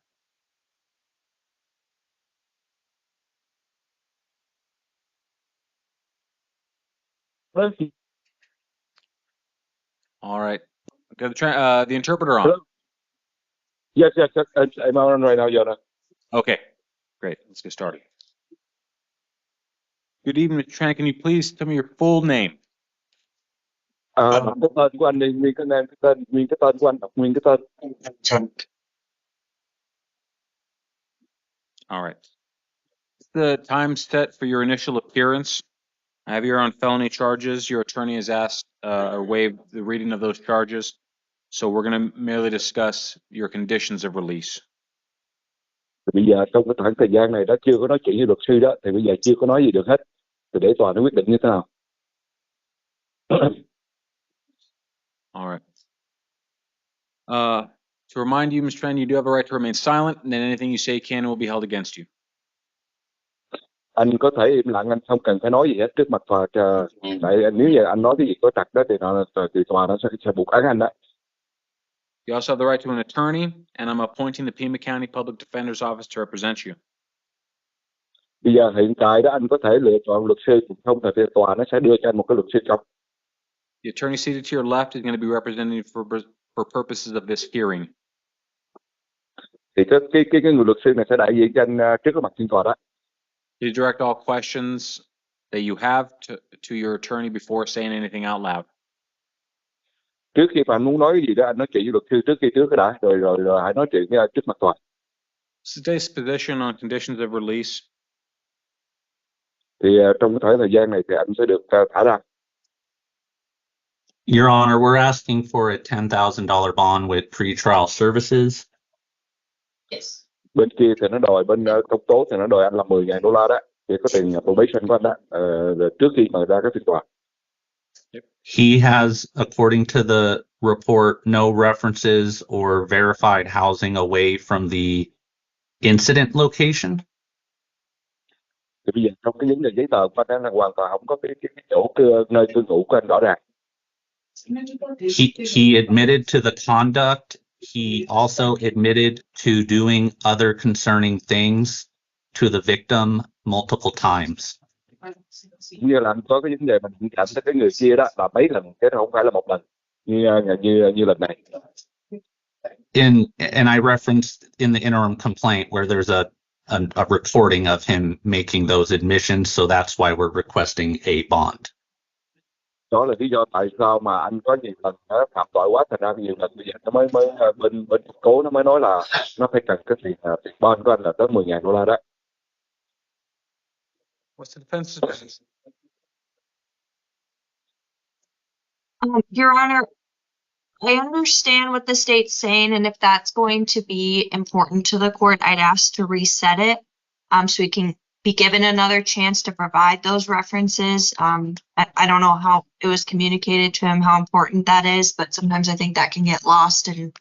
All right. Got the interpreter on. Yes, I'm on right now, Yona. Okay, great. Let's get started. Good evening, Mr. Tran. Can you please tell me your full name? Cái tên của anh đi, nguyên cái tên của anh, đọc nguyên cái tên. All right. The time set for your initial appearance. I have you on felony charges. Your attorney has asked or waived the reading of those charges. So we're going to merely discuss your conditions of release. Bây giờ trong cái khoảng thời gian này đó chưa có nói chuyện với luật sư đó, thì bây giờ chưa có nói gì được hết. Thì để tòa nó quyết định như thế nào. All right. To remind you, Mr. Tran, you do have a right to remain silent, and then anything you say can and will be held against you. Anh có thể im lặng, anh không cần phải nói gì hết trước mặt tòa. Tại nếu như anh nói cái gì có trật đó thì tòa nó sẽ buộc án anh đó. You also have the right to an attorney, and I'm appointing the Pima County Public Defender's Office to represent you. Bây giờ hiện tại đó anh có thể lựa chọn luật sư, không thì tòa nó sẽ đưa cho anh một cái luật sư trong. The attorney seated to your left is going to be representing you for purposes of this hearing. Thì cái người luật sư này sẽ đại diện cho anh trước cái mặt phiên tòa đó. You direct all questions that you have to your attorney before saying anything out loud. Trước khi mà anh muốn nói cái gì đó, anh nói chuyện với luật sư trước cái đã, rồi hãy nói chuyện trước mặt tòa. Today's position on conditions of release. Thì trong cái khoảng thời gian này thì anh sẽ được thả ra. Your Honor, we're asking for a $10,000 bond with pretrial services. Yes. Bên kia thì nó đòi, bên công tố thì nó đòi anh là $10,000 đó, thì có tiền probation của anh đó, trước khi mà ra cái phiên tòa. He has, according to the report, no references or verified housing away from the incident location. Thì bây giờ trong cái vấn đề giấy tờ của anh là hoàn toàn không có cái chỗ nơi cư ngụ của anh rõ ràng. He admitted to the conduct. He also admitted to doing other concerning things to the victim multiple times. Như là anh có cái vấn đề mình nhận cảnh tới cái người kia đó là mấy lần, chứ không phải là một lần như lần này. And I referenced in the interim complaint where there's a recording of him making those admissions, so that's why we're requesting a bond. Đó là lý do tại sao mà anh có nhiều lần phạm tội quá, thành ra nhiều lần bây giờ nó mới bên cố nó mới nói là nó phải cần cái tiền bond của anh là tới $10,000 đó. What's the defense? Your Honor, I understand what the state's saying, and if that's going to be important to the court, I'd ask to reset it so we can be given another chance to provide those references. I don't know how it was communicated to him, how important that is, but sometimes I think that can get lost in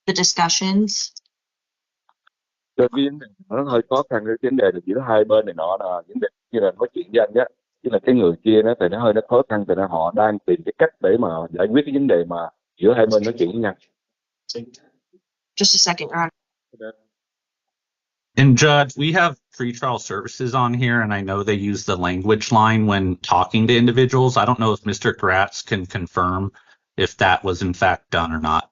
the discussions. Cái vấn đề nó hơi khó khăn, cái vấn đề là giữa hai bên này nọ là vấn đề như là nói chuyện với anh á, chứ là cái người kia nó thì nó hơi khó khăn, thì họ đang tìm cái cách để mà giải quyết cái vấn đề mà giữa hai bên nói chuyện với nhau. Just a second, Your Honor. And Judge, we have pretrial services on here, and I know they use the language line when talking to individuals. I don't know if Mr. Gratz can confirm if that was in fact done or not.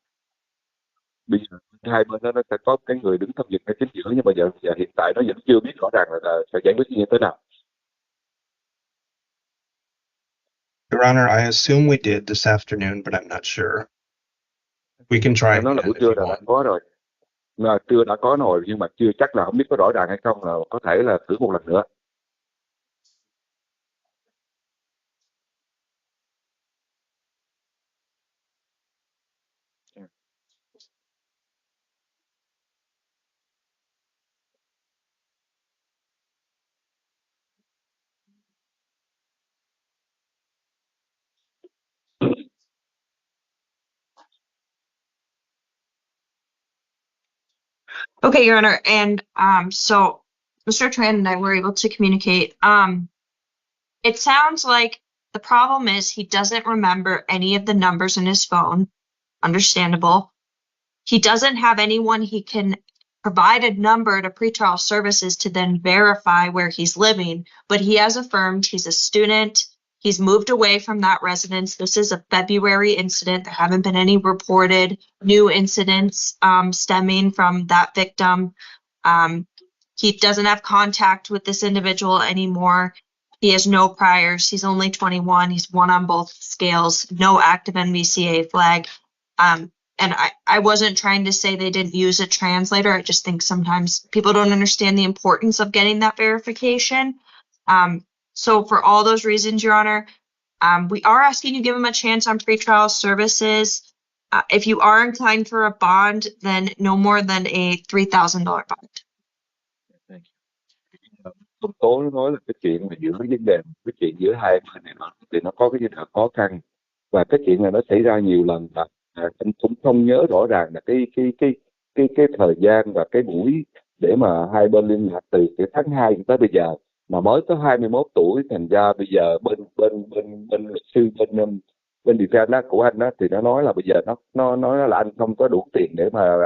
Bây giờ hai bên đó nó sẽ có cái người đứng thẩm vấn ngay chính giữa, nhưng mà giờ hiện tại nó vẫn chưa biết rõ ràng là sẽ giải quyết như thế nào. Your Honor, I assume we did this afternoon, but I'm not sure. We can try Nó là buổi trưa đã có rồi. Trưa đã có rồi, nhưng mà chưa chắc là không biết có rõ ràng hay không, là có thể là thử một lần nữa. Okay, Your Honor, and so Mr. Tran and I were able to communicate. It sounds like the problem is he doesn't remember any of the numbers in his phone. Understandable. He doesn't have anyone he can provide a number to pretrial services to then verify where he's living, but he has affirmed he's a student. He's moved away from that residence. This is a February incident. There haven't been any reported new incidents stemming from that victim. He doesn't have contact with this individual anymore. He has no priors. He's only 21. He's won on both scales. No active NVCA flag. And I wasn't trying to say they didn't use a translator. I just think sometimes people don't understand the importance of getting that verification. So for all those reasons, Your Honor, we are asking you to give him a chance on pretrial services. If you are inclined for a bond, then no more than a $3,000 bond. Công tố nó nói là cái chuyện mà giữa vấn đề, cái chuyện giữa hai bên này thì nó có cái gì là khó khăn, và cái chuyện này nó xảy ra nhiều lần, và anh cũng không nhớ rõ ràng là cái thời gian và cái buổi để mà hai bên liên lạc từ cái tháng 2 tới bây giờ, mà mới có 21 tuổi, thành ra bây giờ bên luật sư bên defense đó của anh đó thì nó nói là bây giờ nó nói là anh không có đủ tiền để mà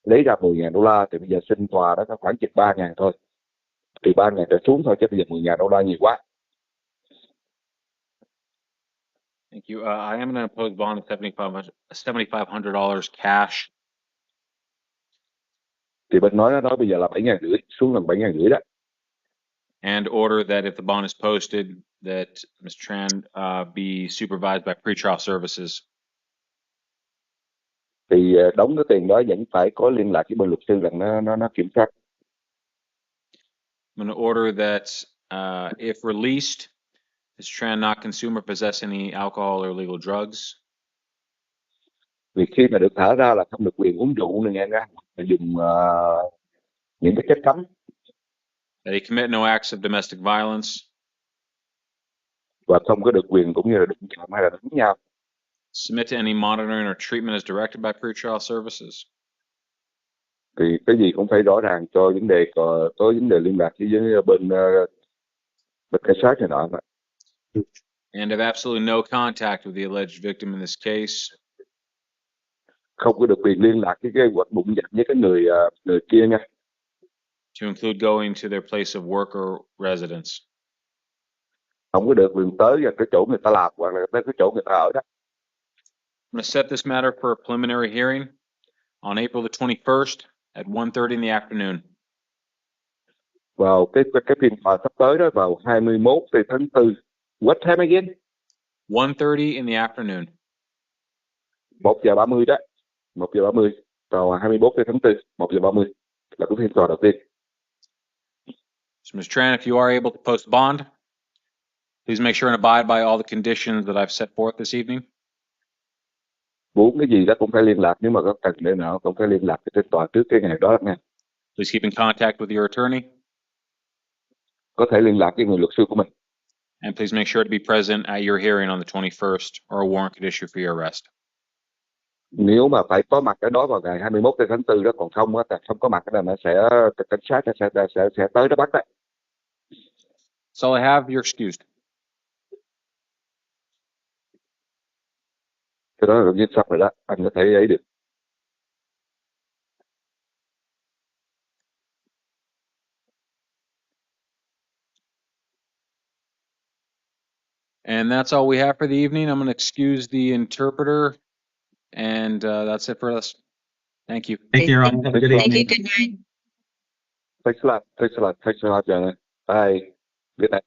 lấy ra $10,000, thì bây giờ xin tòa đó có khoảng chừng 3.000 thôi, từ 3.000 trở xuống thôi, chứ bây giờ $10,000 nhiều quá. Thank you. I am going to impose bond of $7,500 cash. Thì bên nói bây giờ là 7.500, xuống lần 7.500 đó. And order that if the bond is posted, that Ms. Tran be supervised by pretrial services. Thì đóng cái tiền đó vẫn phải có liên lạc với bên luật sư rằng nó kiểm soát. I'm going to order that if released, Ms. Tran not consume or possess any alcohol or illegal drugs. Vì khi mà được thả ra là không được quyền uống rượu này nghe ra, phải dùng những cái chất cấm. That he commit no acts of domestic violence. Và không có được quyền cũng như là đụng chạm hay là đánh nhau. Submit to any monitoring or treatment as directed by pretrial services. Thì cái gì cũng phải rõ ràng cho vấn đề có vấn đề liên lạc với bên cảnh sát này nọ. And have absolutely no contact with the alleged victim in this case. Không có được quyền liên lạc với cái hoặc đụng chạm với cái người kia nha. To include going to their place of work or residence. Không có được quyền tới cái chỗ người ta làm hoặc là tới cái chỗ người ta ở đó. I'm going to set this matter for a preliminary hearing on April the 21st at 1:30 in the afternoon. Vào cái phiên tòa sắp tới đó vào 21 tháng 4. What time again? 1:30 in the afternoon. 1:30 đó. 1:30 vào 21 tháng 4, 1:30 là cái phiên tòa đầu tiên. So, Ms. Tran, if you are able to post bond, please make sure and abide by all the conditions that I've set forth this evening. Muốn cái gì đó cũng phải liên lạc, nếu mà có cần để nào cũng phải liên lạc với tòa trước cái ngày đó nha. Please keep in contact with your attorney. Có thể liên lạc với người luật sư của mình. And please make sure to be present at your hearing on the 21st or a warrant could issue for your arrest. Nếu mà phải có mặt ở đó vào ngày 21 tháng 4 đó, còn không có mặt cái này cảnh sát sẽ tới đó bắt đấy. That's all I have. You're excused. Cái đó là viết xong rồi đó, anh có thể ấy được. And that's all we have for the evening. I'm going to excuse the interpreter, and that's it for us. Thank you. Thank you, Your Honor. Have a good Thank you. evening. Good night. Thanks a lot. Thanks a lot. Thanks a lot, Jenna. Bye. Good night.